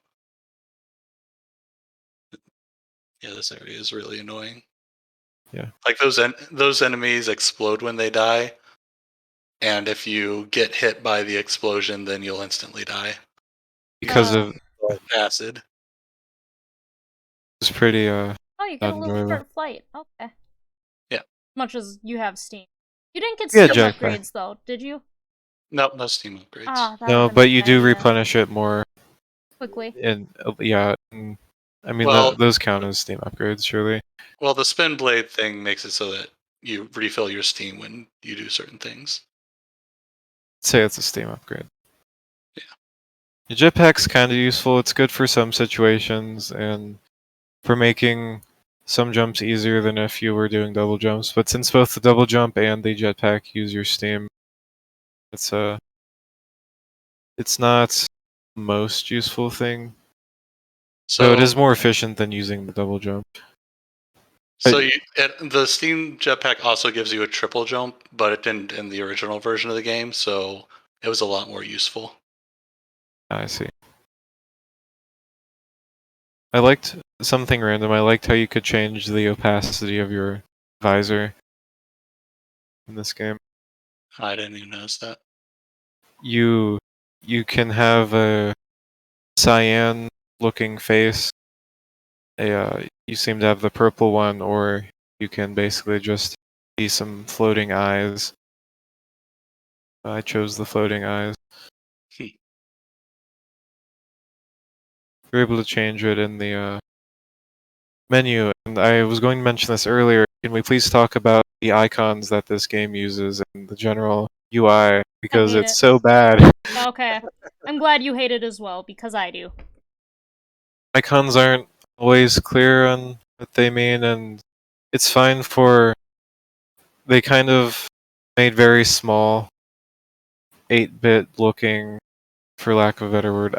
Yeah, this area is really annoying. Yeah. Like those enemies explode when they die, and if you get hit by the explosion, then you'll instantly die. Because of acid. It's pretty Oh, you get a little enjoyable. short flight. Okay. Yeah. Much as you have Steam. You didn't get Yeah, Steam jetpack. upgrades though, did you? Nope, no Steam upgrades. Ah, that No, would've been but a you good do idea. replenish it more. Quickly. And yeah, I mean Well- those count as Steam upgrades, surely. Well, the spin blade thing makes it so that you refill your Steam when you do certain things. I'd say it's a Steam upgrade. Yeah. The jetpack's kind of useful. It's good for some situations and for making some jumps easier than if you were doing double jumps. But since both the double jump and the jetpack use your Steam, it's not the most useful thing. So it is more efficient than using the double jump. So the Steam jetpack also gives you a triple jump, but it didn't in the original version of the game, so it was a lot more useful. I see. I liked something random. I liked how you could change the opacity of your visor in this game. I didn't even notice that. You can have a cyan looking face. You seem to have the purple one, or you can basically just see some floating eyes. I chose the floating eyes. You're able to change it in the menu, and I was going to mention this earlier. Can we please talk about the icons that this game uses and the general UI, because it's so bad. Okay. I'm glad you hate it as well, because I do. Icons aren't always clear on what they mean, and it's fine for... They kind of made very small, 8-bit looking, for lack of a better word,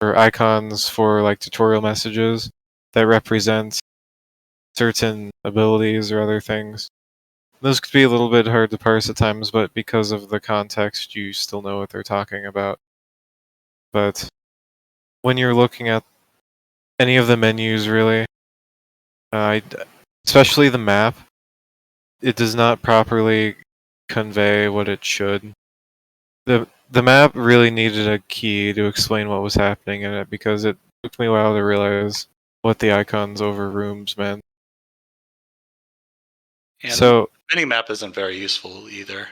icons for like tutorial messages that represent certain abilities or other things. Those could be a little bit hard to parse at times, but because of the context, you still know what they're talking about. But when you're looking at any of the menus, really, especially the map, it does not properly convey what it should. The map really needed a key to explain what was happening in it, because it took me a while to realize what the icons over rooms meant. And So the mini-map isn't very useful either.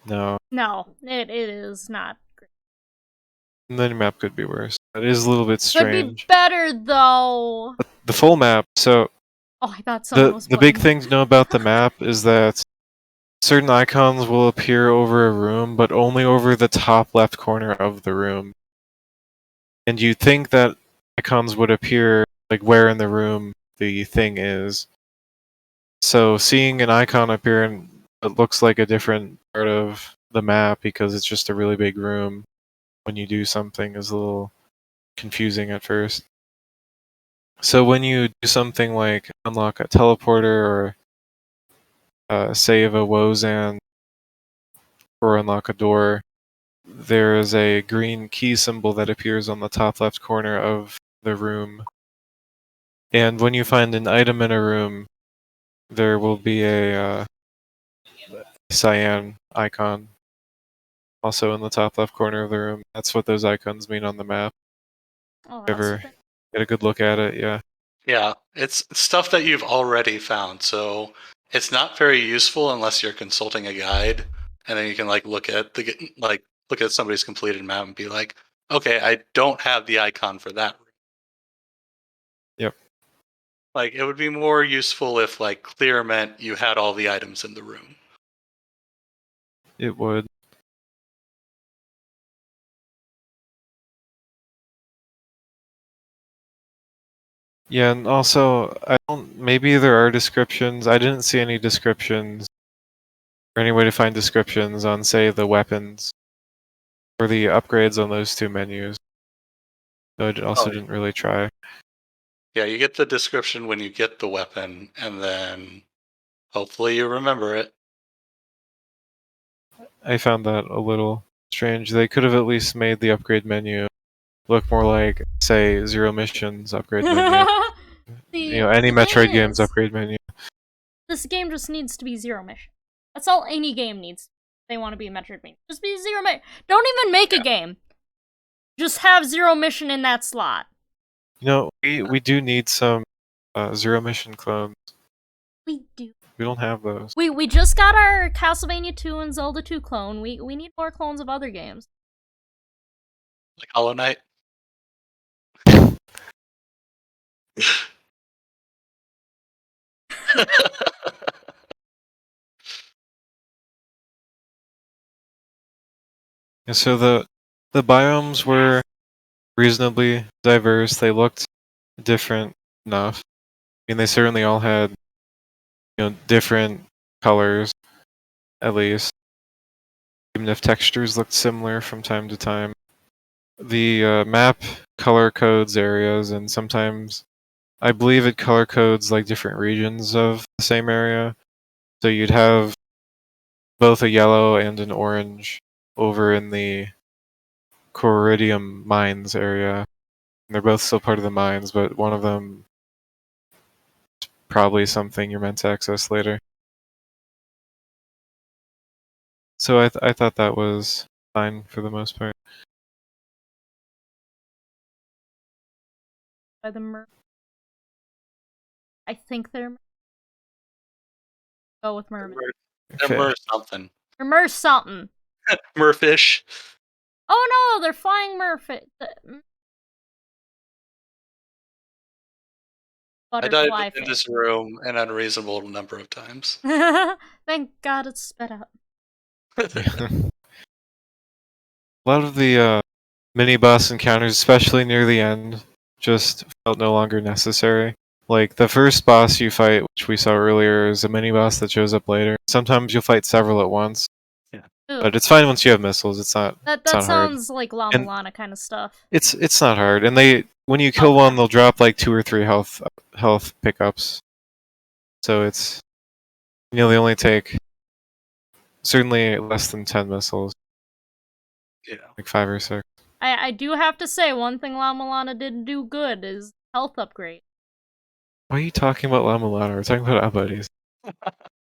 No, it is not. the mini-map could be worse. It is a little bit strange. Could be better though. But the full map, so Oh, I thought someone was the big playing. thing to know about the map is that certain icons will appear over a room, but only over the top left corner of the room. And you'd think that icons would appear like where in the room the thing is. So seeing an icon appear in it looks like a different part of the map because it's just a really big room when you do something is a little confusing at first. So when you do something like unlock a teleporter or save a Wozan or unlock a door, there is a green key symbol that appears on the top left corner of the room. And when you find an item in a room, there will be a cyan icon also in the top left corner of the room. That's what those icons mean on the map. Oh, Ever that's get a good look at it, yeah. Yeah, it's stuff that you've already found, so it's not very useful unless you're consulting a guide, and then you can like look at somebody's completed map and be like, okay, I don't have the icon for that. Yep. Like it would be more useful if like clear meant you had all the items in the room. It would. Yeah, and also, maybe there are descriptions. I didn't see any descriptions or any way to find descriptions on, say, the weapons or the upgrades on those two menus. So I also didn't really try. Yeah, you get the description when you get the weapon, and then hopefully you remember it. I found that a little strange. They could have at least made the upgrade menu look more like, say, Zero Mission's upgrade menu. See, Any the Metroid thing game's is, upgrade menu. this game just needs to be Zero Mission. That's all any game needs. If they want to be a Metroidvania. Just be Zero Mission. Don't even make a game. Just have Zero Mission in that slot. We do need some Zero Mission clones. We do. We don't have those. We just got our Castlevania 2 and Zelda 2 clone. We need more clones of other games. Like Hollow Knight. And so the biomes were reasonably diverse. They looked different enough. I mean, they certainly all had different colors, at least, even if textures looked similar from time to time. The map color codes areas, and sometimes I believe it color codes like different regions of the same area. So you'd have both a yellow and an orange over in the Corridium mines area. And they're both still part of the mines, but one of them is probably something you're meant to access later. So I thought that was fine for the most part. By the I think they're go with mermen. They're mer something. They're mer something. Merfish. Oh no, they're flying merfish. I Butterfly died in this room an unreasonable number of times. Thank God it's sped up. A lot of the mini boss encounters, especially near the end, just felt no longer necessary. Like the first boss you fight, which we saw earlier, is a mini boss that shows up later. Sometimes you'll fight several at once. Yeah. But it's fine once you have missiles. It's not. That it's not sounds hard. like Lama Lana kind of stuff. It's not hard, and when you kill one, they'll drop like 2 or 3 health pickups. So it's they only take certainly less than 10 missiles. Yeah. Like 5 or 6. I do have to say, one thing Lama Lana didn't do good is health upgrade. Why are you talking about Lama Lana? We're talking about Outbuddies.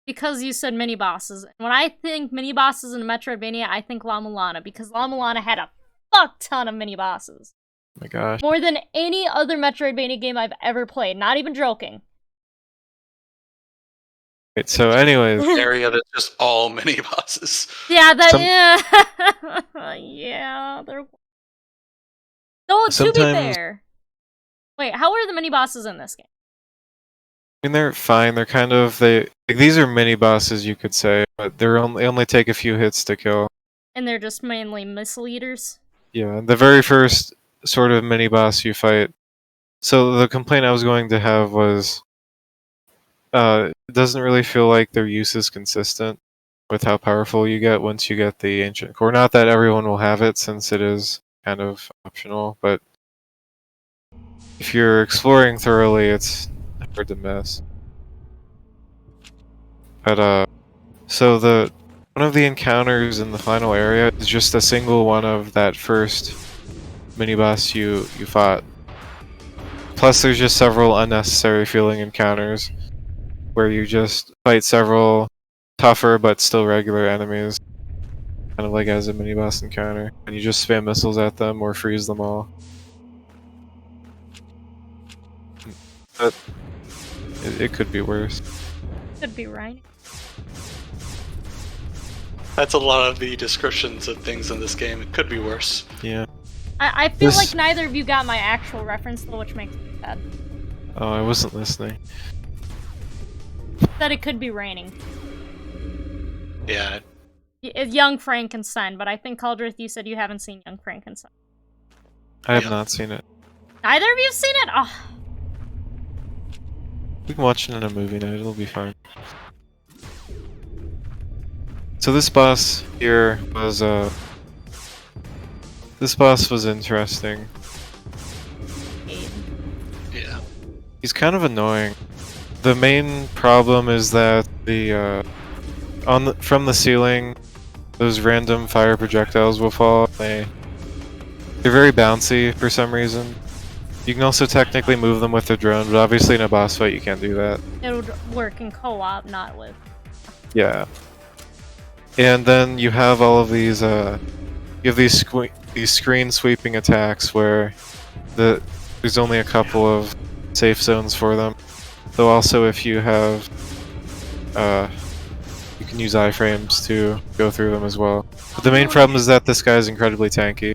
Because you said mini bosses. When I think mini bosses in Metroidvania, I think Lama Lana, because Lama Lana had a fuck ton of mini bosses. Oh my gosh. More than any other Metroidvania game I've ever played. Not even joking. Right, so anyways. Area that's just all mini bosses. Yeah, yeah, they're... Though, to be fair... Wait, how are the mini bosses in this game? I mean, they're fine. They're kind of... these are mini bosses, you could say, but they only take a few hits to kill. And they're just mainly missile eaters? Yeah, the very first sort of mini boss you fight. So the complaint I was going to have was... it doesn't really feel like their use is consistent with how powerful you get once you get the Ancient Core. Not that everyone will have it, since it is kind of optional, but if you're exploring thoroughly, it's hard to miss. But so one of the encounters in the final area is just a single one of that first mini boss you fought. plus there's just several unnecessary feeling encounters where you just fight several tougher but still regular enemies, kind of like as a mini boss encounter, and you just spam missiles at them or freeze them all. But it could be worse. Could be right. That's a lot of the descriptions of things in this game. It could be worse. Yeah. I feel like neither of you got my actual reference, though, which makes me sad. Oh, I wasn't listening. Said it could be raining. Yeah. Young Frankenstein, but I think Cauldrath, you said you haven't seen Young Frankenstein. I have not seen it. Neither of you have seen it? Oh. We can watch it in a movie night, it'll be fine. So this boss here was, this boss was interesting. Yeah. He's kind of annoying. The main problem is that the, from the ceiling, those random fire projectiles will fall. They're very bouncy for some reason. You can also technically move them with the drone, but obviously in a boss fight you can't do that. It would work in co-op, not with... Yeah. And then you have all of these, you have these screen sweeping attacks where there's only a couple of safe zones for them. Though also if you have, you can use iframes to go through them as well. But the main problem is that this guy is incredibly tanky.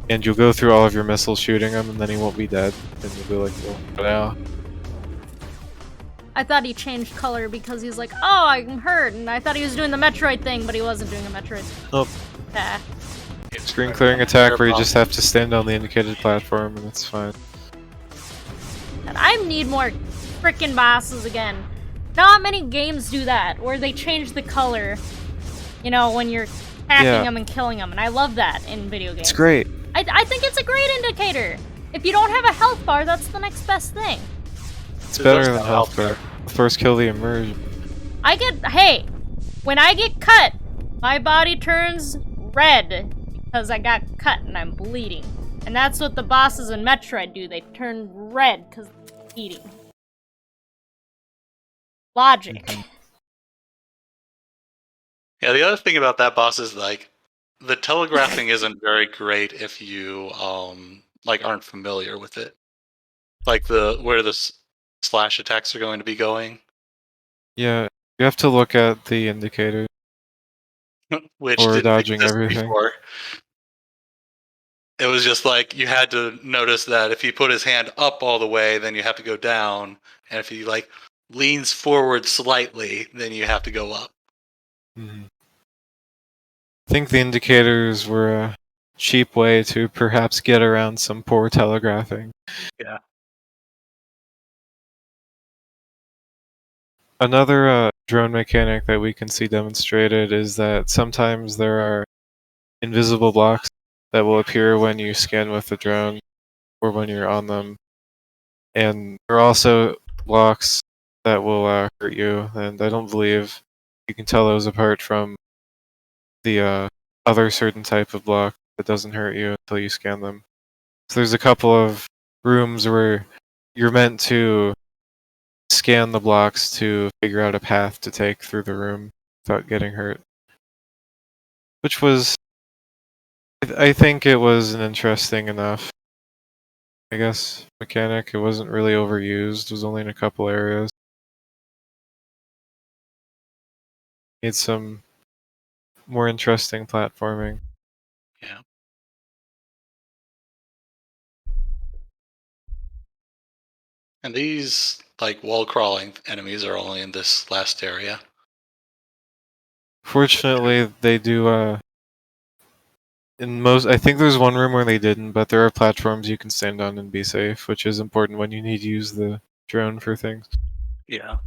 And you'll go through all of your missiles shooting him, and then he won't be dead. And you'll be like, well, now. I thought he changed color because he's like, oh, I'm hurt, and I thought he was doing the Metroid thing, but he wasn't doing a Metroid thing. Nope. Ah. Screen clearing attack where you just have to stand on the indicated platform, and it's fine. And I need more frickin' bosses again. Not many games do that, where they change the color, you know, when you're attacking them and killing them, and I love that in video games. It's great. I think it's a great indicator. If you don't have a health bar, that's the next best thing. It's better than health bar. First kill the immersion. Hey, when I get cut, my body turns red because I got cut and I'm bleeding. And that's what the bosses in Metroid do. They turn red because they're bleeding. Logic. Yeah, the other thing about that boss is, like, the telegraphing isn't very great if you, like, aren't familiar with it. Like, where the slash attacks are going to be going. Yeah, you have to look at the indicator. Which or didn't dodging exist everything. before. It was just like, you had to notice that if he put his hand up all the way, then you have to go down. And if he, like, leans forward slightly, then you have to go up. Mm-hmm. I think the indicators were a cheap way to perhaps get around some poor telegraphing. Yeah. Another drone mechanic that we can see demonstrated is that sometimes there are invisible blocks that will appear when you scan with the drone or when you're on them. And there are also blocks that will hurt you, and I don't believe you can tell those apart from the other certain type of block that doesn't hurt you until you scan them. So there's a couple of rooms where you're meant to scan the blocks to figure out a path to take through the room without getting hurt. Which was, I think it was an interesting enough, I guess, mechanic. It wasn't really overused, it was only in a couple areas. Need some more interesting platforming. Yeah. And these, like, wall crawling enemies are only in this last area. Fortunately, they do, in most, I think there's one room where they didn't, but there are platforms you can stand on and be safe, which is important when you need to use the drone for things. Yeah.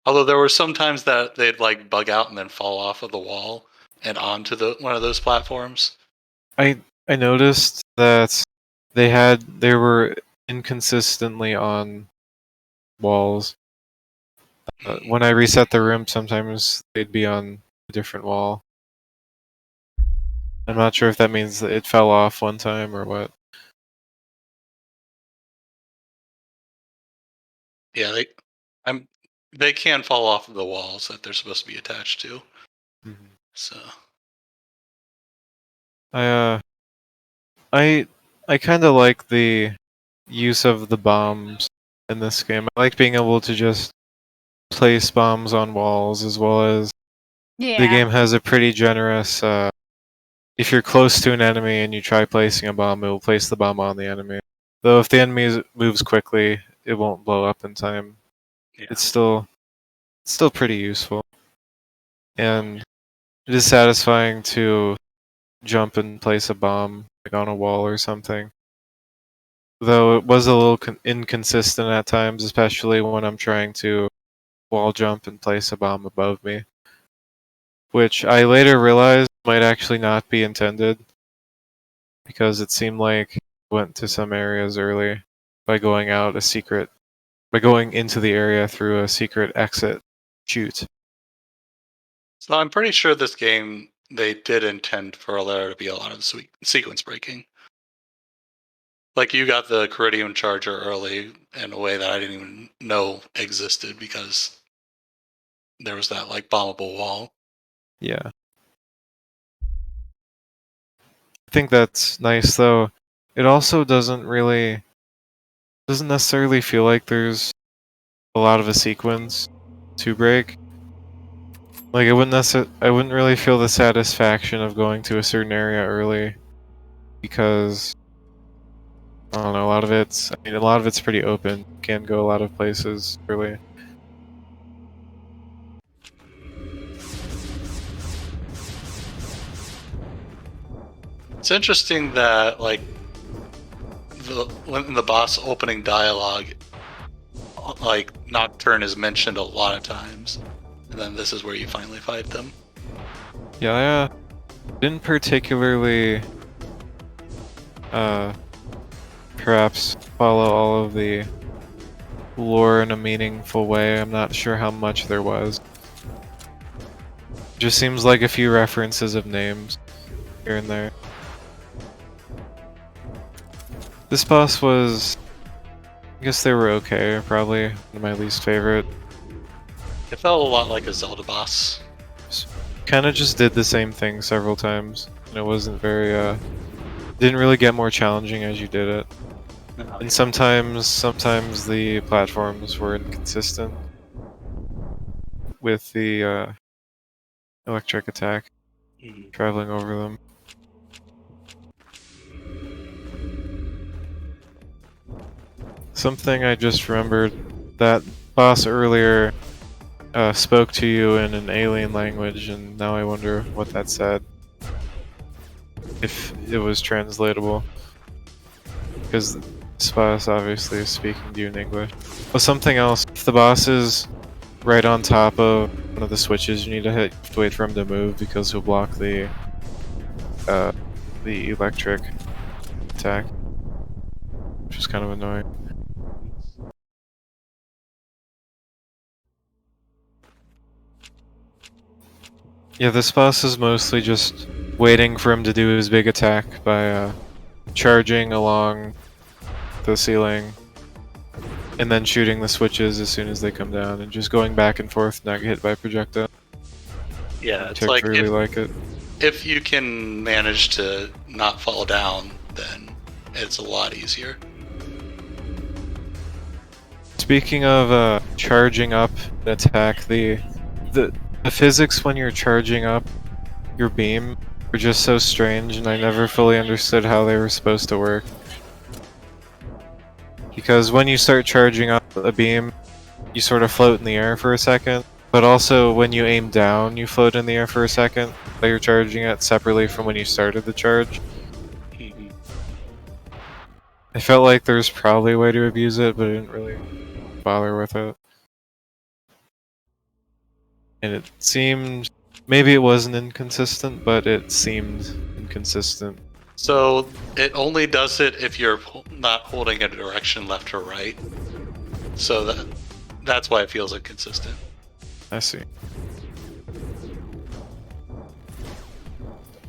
Although there were some times that they'd, like, bug out and then fall off of the wall and onto one of those platforms. I noticed that they were inconsistently on walls. When I reset the room, sometimes they'd be on a different wall. I'm not sure if that means that it fell off one time or what. Yeah, they can fall off of the walls that they're supposed to be attached to. Mhm. So I kind of like the use of the bombs in this game. I like being able to just place bombs on walls, as well as the Yeah. game has a pretty generous. If you're close to an enemy and you try placing a bomb, it will place the bomb on the enemy. Though if the enemy moves quickly, it won't blow up in time. yeah. It's still pretty useful, and it is satisfying to jump and place a bomb like on a wall or something. Though it was a little inconsistent at times, especially when I'm trying to wall jump and place a bomb above me, which I later realized might actually not be intended, because it seemed like I went to some areas early by going into the area through a secret exit chute. So I'm pretty sure this game they did intend for there to be a lot of sequence breaking. Like you got the Ceridium charger early in a way that I didn't even know existed because there was that like bombable wall. Yeah. I think that's nice, though. It also doesn't necessarily feel like there's a lot of a sequence to break. Like I wouldn't really feel the satisfaction of going to a certain area early, because I don't know, a lot of it's pretty open. You can go a lot of places early. It's interesting that like when the boss opening dialogue, like Nocturne is mentioned a lot of times, and then this is where you finally fight them. Yeah, I didn't particularly perhaps follow all of the lore in a meaningful way. I'm not sure how much there was. Just seems like a few references of names here and there. This boss was, I guess they were okay, probably one of my least favorite. It felt a lot like a Zelda boss. Kind of just did the same thing several times, and it wasn't very, didn't really get more challenging as you did it. And sometimes the platforms were inconsistent with the electric attack, traveling over them. Something I just remembered, that boss earlier spoke to you in an alien language, and now I wonder what that said. If it was translatable. Because this boss obviously is speaking to you in English. But something else, if the boss is right on top of one of the switches you need to hit, you have to wait for him to move, because he'll block the electric attack. Which is kind of annoying. Yeah, this boss is mostly just waiting for him to do his big attack by charging along the ceiling and then shooting the switches as soon as they come down, and just going back and forth, not get hit by projectile. Yeah, it's I like really like it. if you can manage to not fall down, then it's a lot easier. Speaking of charging up an attack, the physics when you're charging up your beam were just so strange, and I never fully understood how they were supposed to work. Because when you start charging up a beam, you sort of float in the air for a second, but also when you aim down, you float in the air for a second, but you're charging it separately from when you started the charge. I felt like there's probably a way to abuse it, but I didn't really bother with it. And it seemed, maybe it wasn't inconsistent, but it seemed inconsistent. So it only does it if you're not holding a direction left or right. So that's why it feels inconsistent. I see.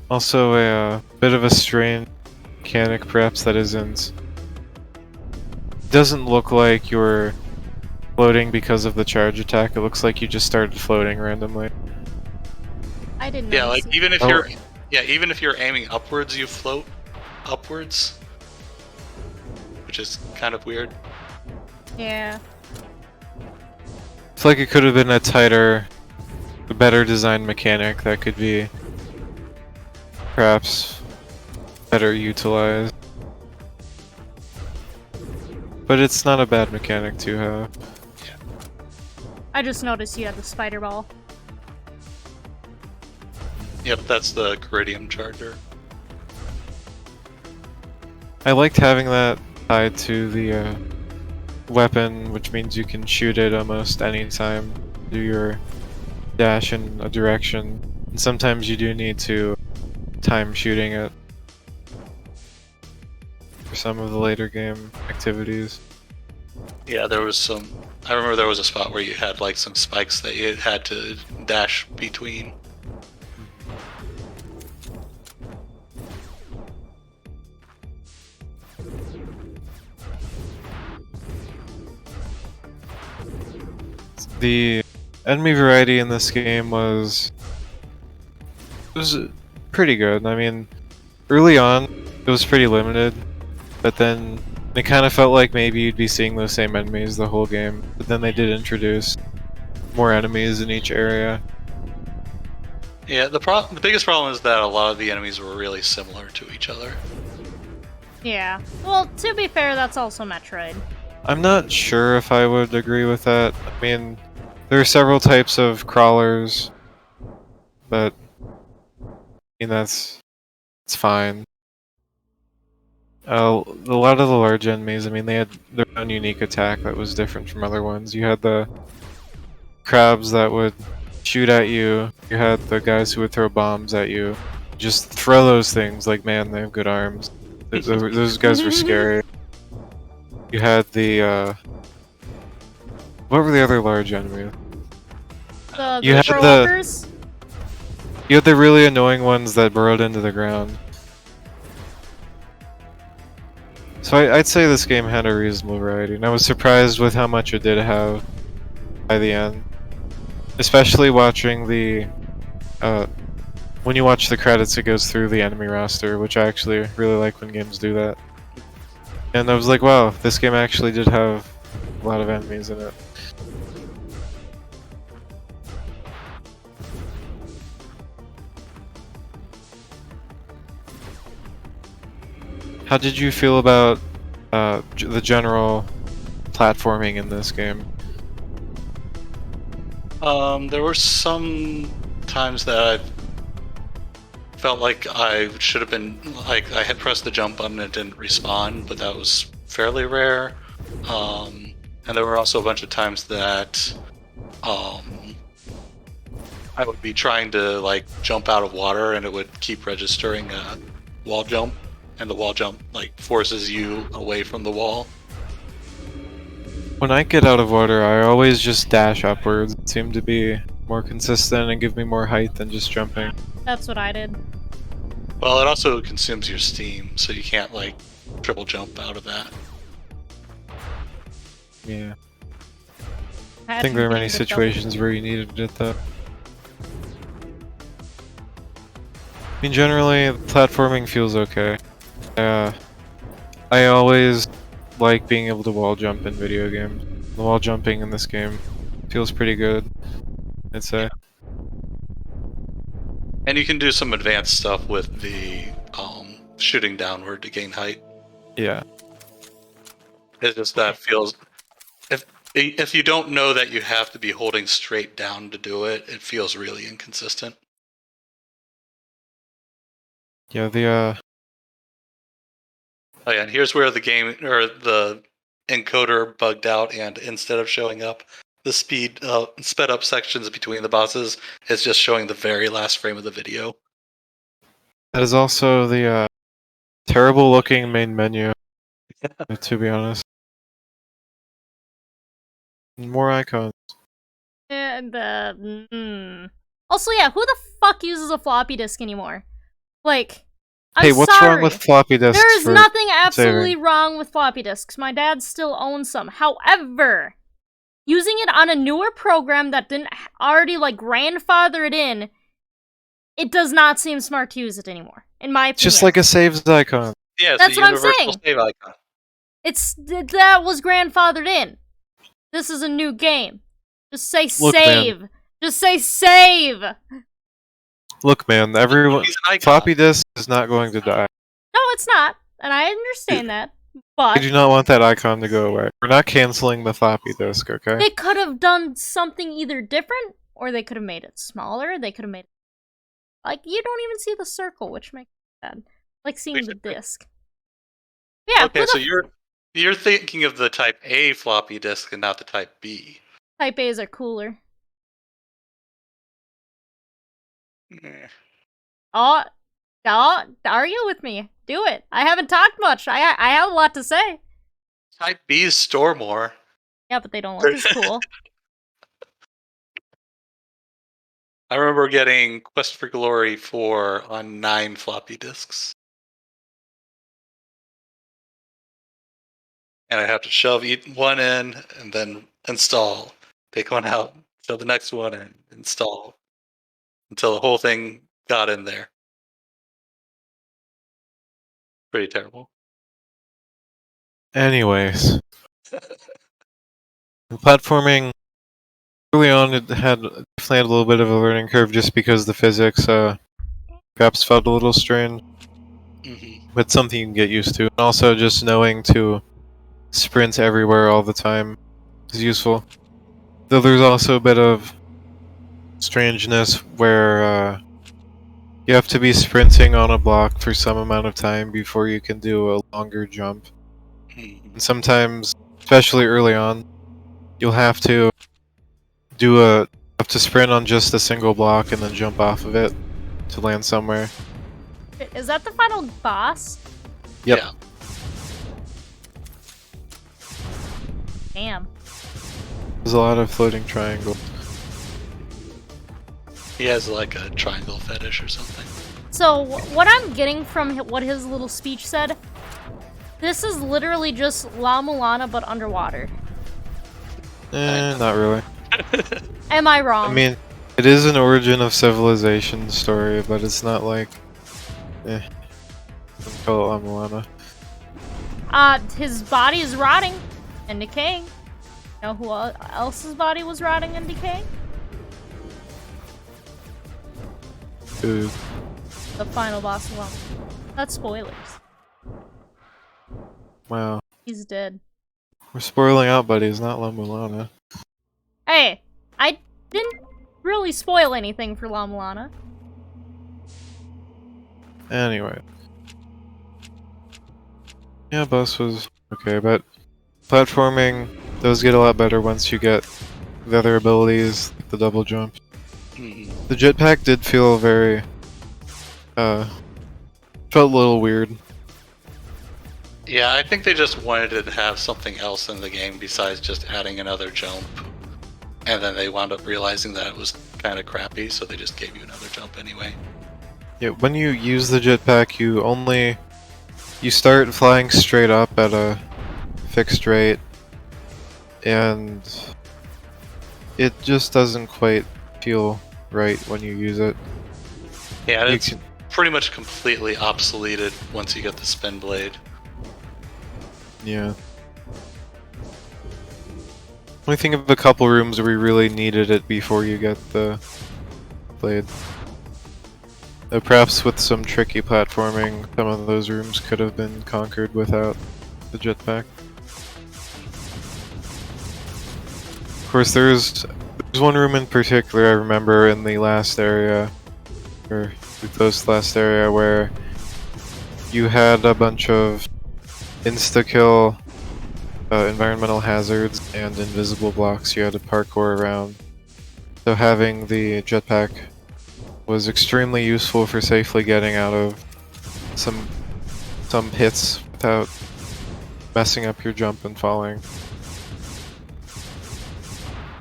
Also a bit of a strange mechanic, perhaps, that doesn't look like you're floating because of the charge attack. It looks like you just started floating randomly. I didn't Yeah, notice like it. even if you're aiming upwards, you float upwards, which is kind of weird. Yeah. It's like it could have been a tighter, a better designed mechanic that could be perhaps better utilized. But it's not a bad mechanic to have. I just noticed you had the spider ball. Yep, that's the Caridium charger. I liked having that tied to the weapon, which means you can shoot it almost any time. Do your dash in a direction, and sometimes you do need to time shooting it for some of the later game activities. Yeah, there was some. I remember there was a spot where you had like some spikes that you had to dash between. The enemy variety in this game was pretty good. I mean, early on it was pretty limited, but then it kind of felt like maybe you'd be seeing those same enemies the whole game. But then they did introduce more enemies in each area. Yeah, the biggest problem is that a lot of the enemies were really similar to each other. Yeah. Well, to be fair, that's also Metroid. I'm not sure if I would agree with that. I mean, there are several types of crawlers, but I mean it's fine. A lot of the large enemies, I mean, they had their own unique attack that was different from other ones. You had the crabs that would shoot at you. You had the guys who would throw bombs at you. Just throw those things, like, man, they have good arms. Those guys were scary. You had the, what were the other large enemies? You had Walkers? You had the really annoying ones that burrowed into the ground. So I'd say this game had a reasonable variety, and I was surprised with how much it did have by the end. Especially watching the, when you watch the credits, it goes through the enemy roster, which I actually really like when games do that. And I was like, wow, this game actually did have a lot of enemies in it. How did you feel about the general platforming in this game? There were some times that I felt like I should have been, like, I had pressed the jump button and it didn't respawn, but that was fairly rare. And there were also a bunch of times that I would be trying to, like, jump out of water and it would keep registering a wall jump, and the wall jump, like, forces you away from the wall. When I get out of water, I always just dash upwards. It seemed to be more consistent and give me more height than just jumping. That's what I did. Well, it also consumes your steam, so you can't, like, triple jump out of that. Yeah. I think there are many situations where you needed it though. I mean, generally, platforming feels okay. I always like being able to wall jump in video games. The wall jumping in this game feels pretty good, I'd say. And you can do some advanced stuff with the shooting downward to gain height. Yeah. It's just that feels... If you don't know that you have to be holding straight down to do it, it feels really inconsistent. Yeah, the Oh yeah, and here's where the game, or the encoder bugged out, and instead of showing up the sped up sections between the bosses, it's just showing the very last frame of the video. that is also the terrible looking main menu, to be honest. More icons. And also, yeah, who the fuck uses a floppy disk anymore? Like, Hey, what's wrong with floppy disks? There's nothing absolutely wrong with floppy disks. My dad still owns some. However, using it on a newer program that didn't already, like, grandfather it in, it does not seem smart to use it anymore, in my opinion. It's just like a saves icon. Yeah, it's That's a what I'm universal saying. save icon. That was grandfathered in. This is a new game. Just say Look, save. man. Just say save. No, Look, man, everyone. He's an icon. Floppy disk is not going to die. it's not, and I understand that. I But do not want that icon to go away. We're not canceling the floppy disk, okay? they could have done something either different, or they could have made it smaller. They could have made it like you don't even see the circle, which makes it sad. Like seeing the disc. Yeah. Okay, so you're thinking of the Type A floppy disk and not the Type B. Type A's are cooler. Eh. Oh, argue with me. Do it. I haven't talked much. I have a lot to say. Type B's store more. Yeah, but they don't look as cool. I remember getting Quest for Glory 4 on 9 floppy disks. And I have to shove one in and then install. Take one out, shove the next one in, install. Until the whole thing got in there. Pretty terrible. Anyways. Platforming, early on it definitely had a little bit of a learning curve just because the physics perhaps felt a little strange. Mm-hmm. But something you can get used to. And also just knowing to sprint everywhere all the time is useful. Though there's also a bit of strangeness where you have to be sprinting on a block for some amount of time before you can do a longer jump. Mm-hmm. And sometimes, especially early on, you'll have to sprint on just a single block and then jump off of it to land somewhere. Is that the final boss? Yep. Yeah. Damn. There's a lot of floating triangles. He has like a triangle fetish or something. So, what I'm getting from what his little speech said, this is literally just La Mulana but underwater. Not really. Am I wrong? I mean, it is an origin of civilization story, but it's not like... I wouldn't call it La Mulana. His body is rotting and decaying. You know who else's body was rotting and decaying? Ooh. The final boss of La Mulana. That's spoilers. Wow. He's dead. We're spoiling Outbuddies, not La Mulana. Hey, I didn't really spoil anything for La Mulana. Anyway. Yeah, boss was okay, but platforming does get a lot better once you get the other abilities, like the double jump. Mm-hmm. The jetpack did feel very, felt a little weird. Yeah, I think they just wanted to have something else in the game besides just adding another jump. And then they wound up realizing that it was kind of crappy, so they just gave you another jump anyway. Yeah, when you use the jetpack, you start flying straight up at a fixed rate, and it just doesn't quite feel right when you use it. Yeah, You it's can- pretty much completely obsoleted once you get the spin blade. Yeah. Let me think of a couple rooms where we really needed it before you get the blade. Perhaps with some tricky platforming, some of those rooms could have been conquered without the jetpack. Of course, there's one room in particular I remember in the last area, or the post-last area, where you had a bunch of insta-kill environmental hazards and invisible blocks you had to parkour around. So having the jetpack was extremely useful for safely getting out of some pits without messing up your jump and falling.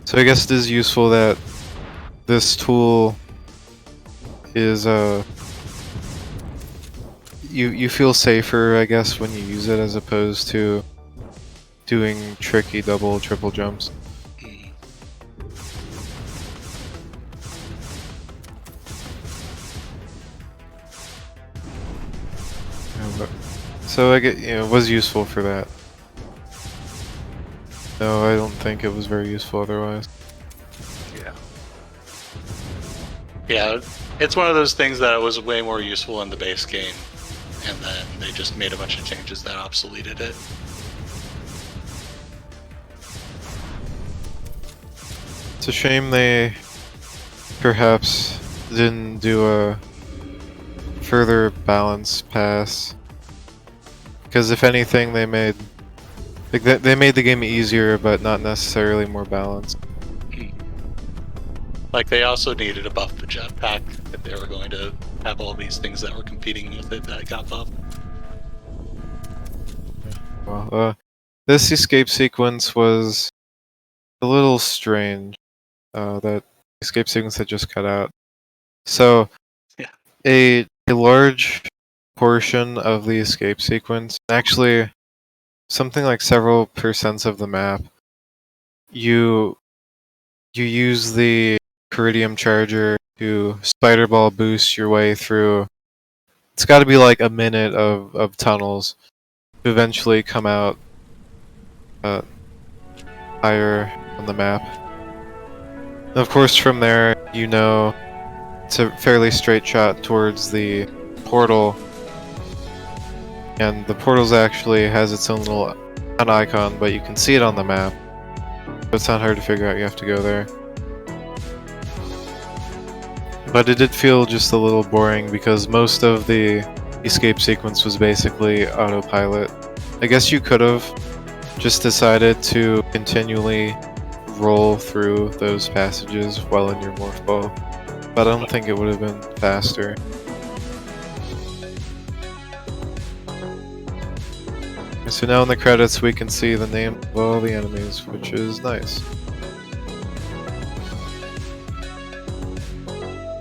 So I guess it is useful that this tool is you feel safer, I guess, when you use it as opposed to doing tricky double, triple jumps. So I get, it was useful for that. No, I don't think it was very useful otherwise. Yeah. Yeah, it's one of those things that was way more useful in the base game, and then they just made a bunch of changes that obsoleted it. It's a shame they perhaps didn't do a further balance pass. Because if anything, they made they made the game easier, but not necessarily more balanced. Like, they also needed to buff the jetpack if they were going to have all these things that were competing with it that got buffed. Well, this escape sequence was a little strange. That escape sequence that just cut out. So, Yeah. a large portion of the escape sequence, actually, something like several percents of the map, you use the Iridium charger to spider ball boost your way through. It's got to be like a minute of tunnels to eventually come out higher on the map. And of course, from there, it's a fairly straight shot towards the portal. And the portal's actually has its own little an icon, but you can see it on the map. So it's not hard to figure out you have to go there. But it did feel just a little boring because most of the escape sequence was basically autopilot. I guess you could have just decided to continually roll through those passages while in your morph ball, but I don't think it would have been faster. So now in the credits we can see the name of all the enemies, which is nice.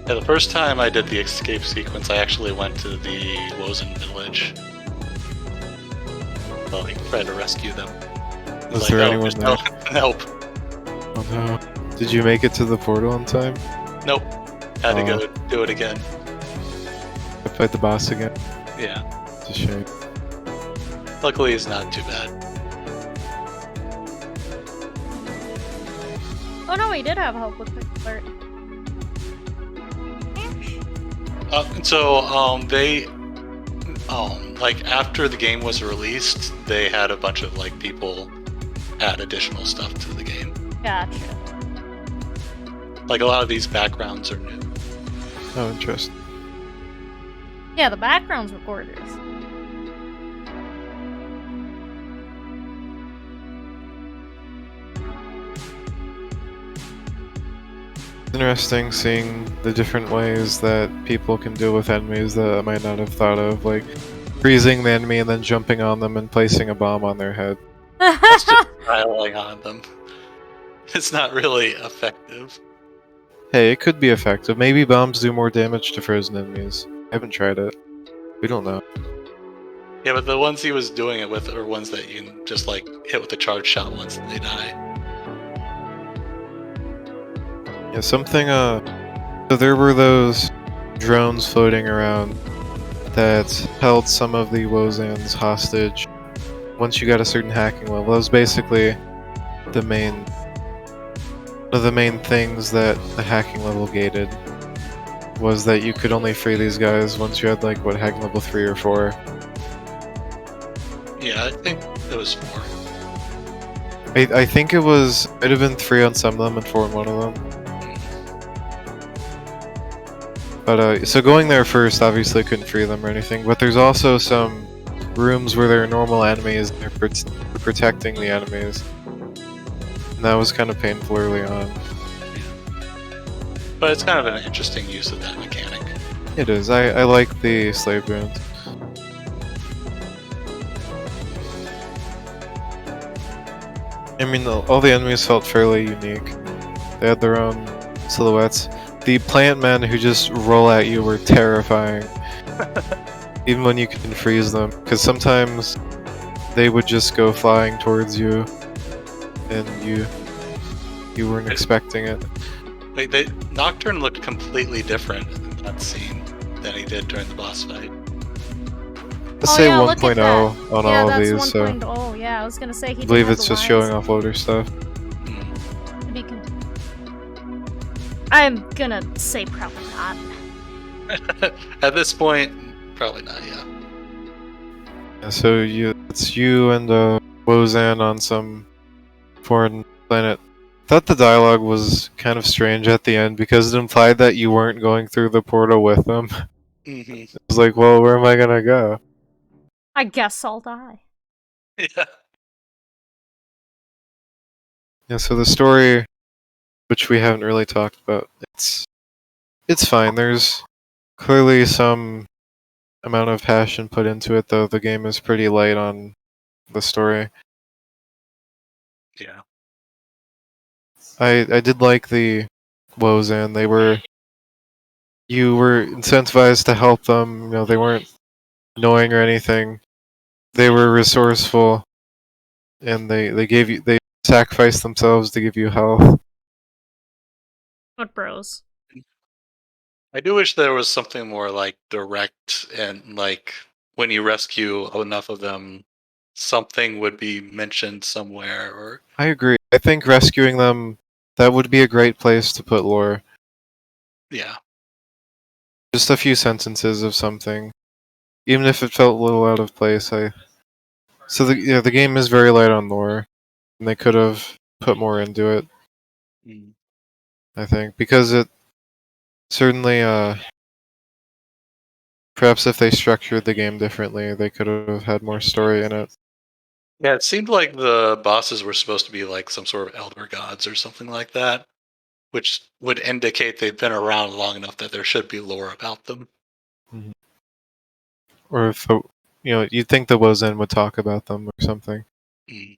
Yeah, the first time I did the escape sequence, I actually went to the Wozen village. Well, I tried to rescue them. Was there anyone there? Help. Oh no. Did you make it to the portal in time? Nope. Had to go do it again. Fight the boss again? Yeah. It's a shame. Luckily, it's not too bad. Oh no, we did have help with quick alert. They, like, after the game was released, they had a bunch of, like, people add additional stuff to the game. Gotcha. Like, a lot of these backgrounds are new. Oh, interesting. Yeah, the backgrounds were gorgeous. Interesting seeing the different ways that people can deal with enemies that I might not have thought of, like freezing the enemy and then jumping on them and placing a bomb on their head. That's just piling on them. It's not really effective. Hey, it could be effective. Maybe bombs do more damage to frozen enemies. I haven't tried it. We don't know. Yeah, but the ones he was doing it with are ones that you can just, like, hit with a charge shot once and they die. Yeah, something, so there were those drones floating around that held some of the Wozans hostage once you got a certain hacking level. That was basically one of the main things that the hacking level gated, was that you could only free these guys once you had, like, what, hacking level 3 or 4? Yeah, I think it was 4. I think it might have been 3 on some of them and 4 on one of them. But, so going there first, obviously couldn't free them or anything, but there's also some rooms where there are normal enemies and they're protecting the enemies. And that was kind of painful early on. But it's kind of an interesting use of that mechanic. It is. I like the slave drones. I mean, all the enemies felt fairly unique. They had their own silhouettes. The plant men who just roll at you were terrifying. Even when you can freeze them. Because sometimes they would just go flying towards you. And you weren't expecting it. Wait, Nocturne looked completely different in that scene than he did during the boss fight. Let's Oh say yeah, look at 1.0 that. on Yeah, all of that's these, so 1.0. Yeah, I was gonna say he I didn't believe have it's the just lines. showing off older stuff. To be continued. I'm gonna say probably not. At this point, probably not. Yeah. Yeah, so it's you and Wozan on some foreign planet. Thought the dialogue was kind of strange at the end because it implied that you weren't going through the portal with them. Hmm. It was like, well, where am I gonna go? I guess I'll die. Yeah. Yeah, so the story, which we haven't really talked about, it's fine. There's clearly some amount of passion put into it, though the game is pretty light on the story. Yeah. I did like the Wozan. You were incentivized to help them. You know, they weren't annoying or anything. They were resourceful, and they sacrificed themselves to give you health. What bros? I do wish there was something more like direct and like when you rescue enough of them, something would be mentioned somewhere or I agree. I think rescuing them, that would be a great place to put lore. yeah. Just a few sentences of something, even if it felt a little out of place. The game is very light on lore, and they could have put more into it. Mm. I think because it certainly perhaps if they structured the game differently, they could have had more story in it. Yeah, it seemed like the bosses were supposed to be like some sort of elder gods or something like that, which would indicate they've been around long enough that there should be lore about them. Mhm. Or if you'd think the Wozen would talk about them or something. Mhm.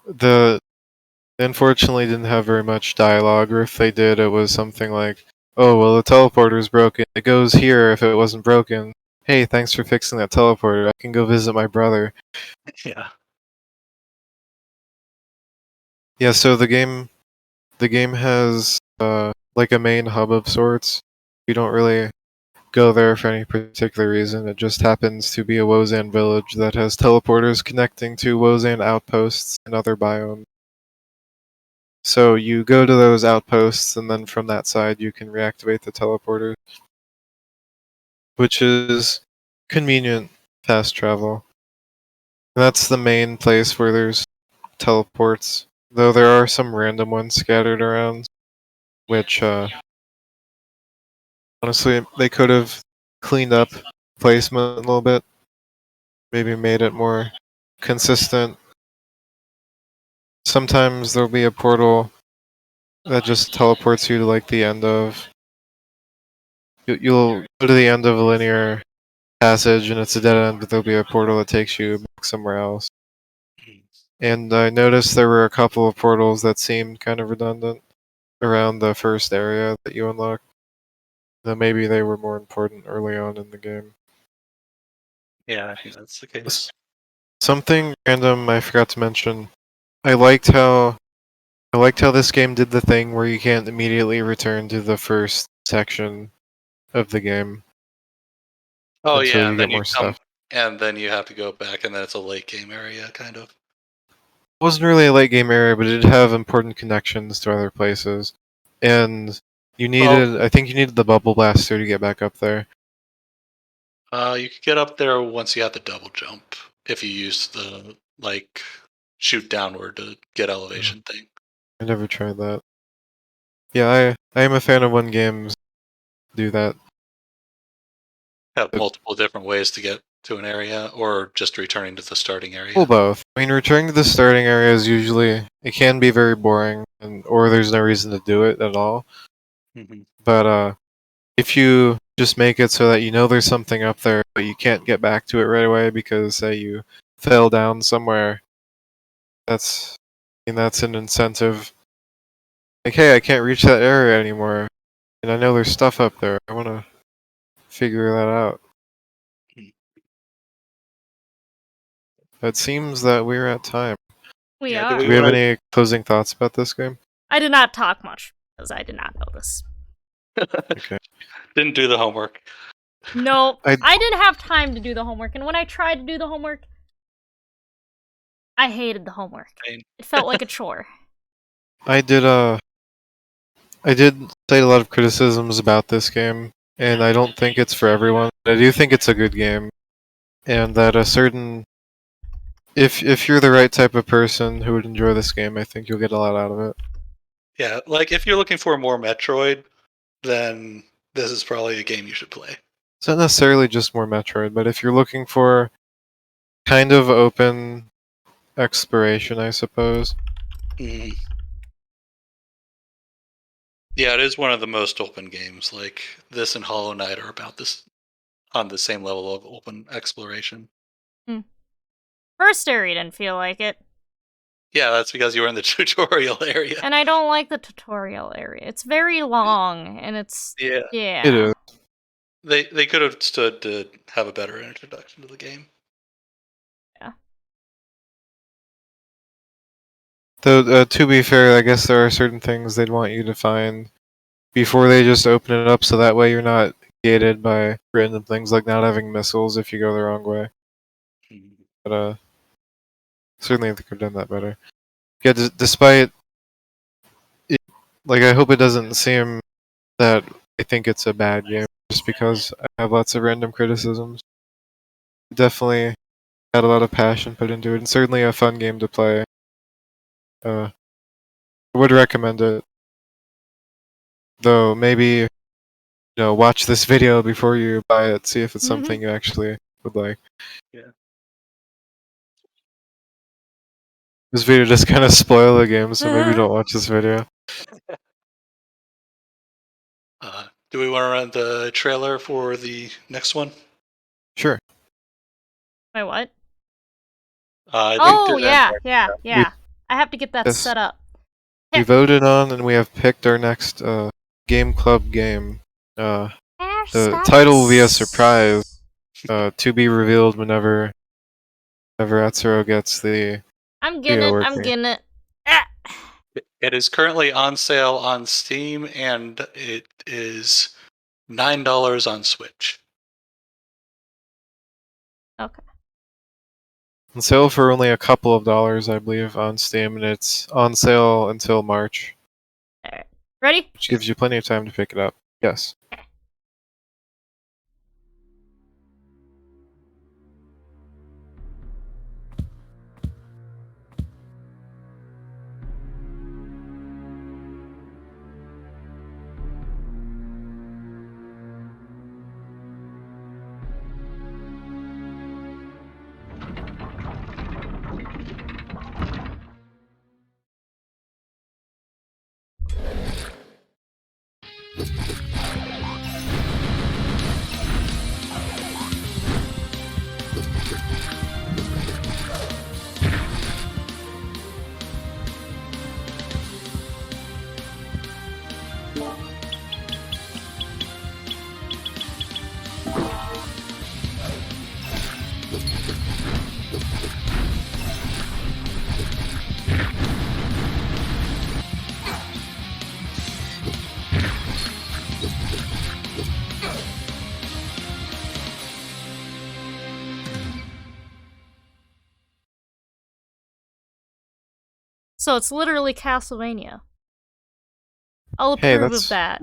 The They unfortunately didn't have very much dialogue, or if they did, it was something like, "Oh well, the teleporter's broken. It goes here if it wasn't broken. Hey, thanks for fixing that teleporter. I can go visit my brother." Yeah. Yeah, so the game has like a main hub of sorts. You don't really go there for any particular reason. It just happens to be a Wozan village that has teleporters connecting to Wozan outposts and other biomes. So you go to those outposts, and then from that side you can reactivate the teleporter, which is convenient fast travel. That's the main place where there's teleports, though there are some random ones scattered around, which honestly they could have cleaned up placement a little bit, maybe made it more consistent. Sometimes there'll be a portal that just teleports you to like the end of. You'll go to the end of a linear passage and it's a dead end, but there'll be a portal that takes you back somewhere else. And I noticed there were a couple of portals that seemed kind of redundant around the first area that you unlocked. That maybe they were more important early on in the game. Yeah, I think that's the case. Something random I forgot to mention. I liked how this game did the thing where you can't immediately return to the first section of the game Oh until yeah, you and get then you more come stuff. and then you have to go back and then it's a late game area kind of. It wasn't really a late game area, but it did have important connections to other places. And Well, I think you needed the bubble blaster to get back up there. you could get up there once you have the double jump if you use the like shoot downward to get elevation thing. I never tried that. Yeah, I am a fan of when games do that. Have But multiple different ways to get to an area or just returning to the starting well, area. both. I mean, returning to the starting area is usually it can be very boring, or there's no reason to do it at all. Hmm. But if you just make it so that you know there's something up there, but you can't get back to it right away because say you fell down somewhere, that's an incentive. Like, hey, I can't reach that area anymore, and I know there's stuff up there. I want to figure that out. It seems that we're at time. We Yeah, do Do we we have are. want any closing thoughts about this game? I did not talk much because I did not notice. to? Okay. Didn't do the homework. Nope. I- I didn't have time to do the homework, and when I tried to do the homework, I hated the homework. Pain. It felt like a chore. I did cite a lot of criticisms about this game, and I don't think it's for everyone. I do think it's a good game, and that a certain if you're the right type of person who would enjoy this game, I think you'll get a lot out of it. Yeah, like if you're looking for more Metroid, then this is probably a game you should play. It's not necessarily just more Metroid, but if you're looking for kind of open exploration, I suppose. Mhm. Yeah, it is one of the most open games. Like this and Hollow Knight are about this on the same level of open exploration. First area didn't feel like it, Yeah, that's because you were in the tutorial area. and I don't like the tutorial area. It's very long, and it's Yeah, yeah. It is. they could have stood to have a better introduction to the game. Though, to be fair, I guess there are certain things they'd want you to find before they just open it up, so that way you're not gated by random things like not having missiles if you go the wrong way. But certainly they could have done that better. Yeah, despite it, like, I hope it doesn't seem that I think it's a bad game just because I have lots of random criticisms. Definitely had a lot of passion put into it, and certainly a fun game to play. I would recommend it. Though maybe watch this video before you buy it, see if it's something you actually would like. Yeah. This video just kind of spoil the game, so maybe don't watch this video. Do we want to run the trailer for the next one? Sure. Wait, what? I think Oh, that- yeah. I have to get that Yes. set up. We voted on and we have picked our next game club game. The title will be a surprise, to be revealed whenever Atcero gets the. I'm getting it. I'm working. getting it. Ah! It is currently on sale on Steam, and it is $9 on Switch. Okay. On sale for only a couple of dollars, I believe, on Steam, and it's on sale until March, Alright. Ready? which gives you plenty of time to pick it up. Yes. So it's literally Castlevania. I'll Hey, approve that's- of that.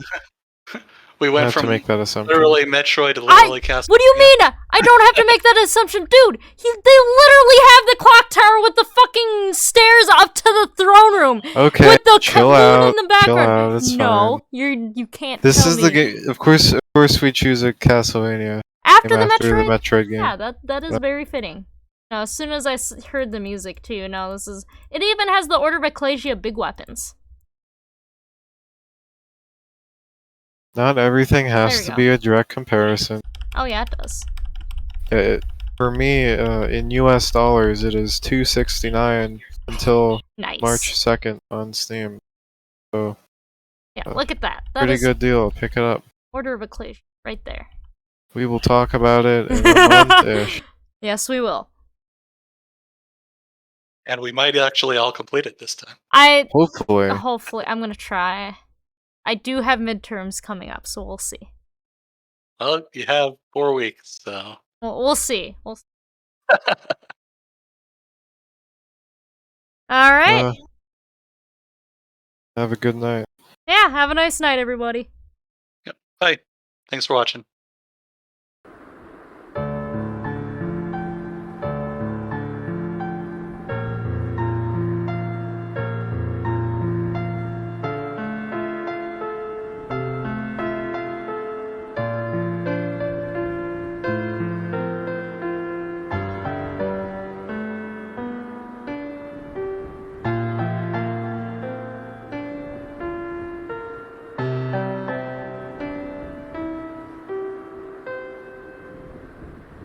We I went have to from make that assumption. literally Metroid to literally Castlevania. What do you mean? I don't have to make that assumption, dude. They literally have the clock tower with the fucking stairs up to the throne room. Okay, with the chill moon out. in the background. Chill out. It's no, fine. you can't. This tell is me. the game. Of course, we choose a Castlevania after game the after Metroid. the Metroid game. Yeah, that is very fitting. Now, as soon as I heard the music too, now this is. It even has the Order of Ecclesia big weapons. Not everything There has you to go. be a direct comparison. Oh yeah, it does. For me, in U.S. dollars, it is $2.69 until Nice. March 2nd on Steam. So Yeah, look at that. That pretty is good deal. Pick it up. Order of Ecclesia right there. We will talk about it in a month-ish. Yes, we will. And we might actually all complete it this time. Hopefully. Hopefully, I'm gonna try. I do have midterms coming up, so we'll see. Well, you have 4 weeks, so. We'll see. We'll see. All right. Have a good night. Yeah, have a nice night, everybody. Yep. Bye. Thanks for watching.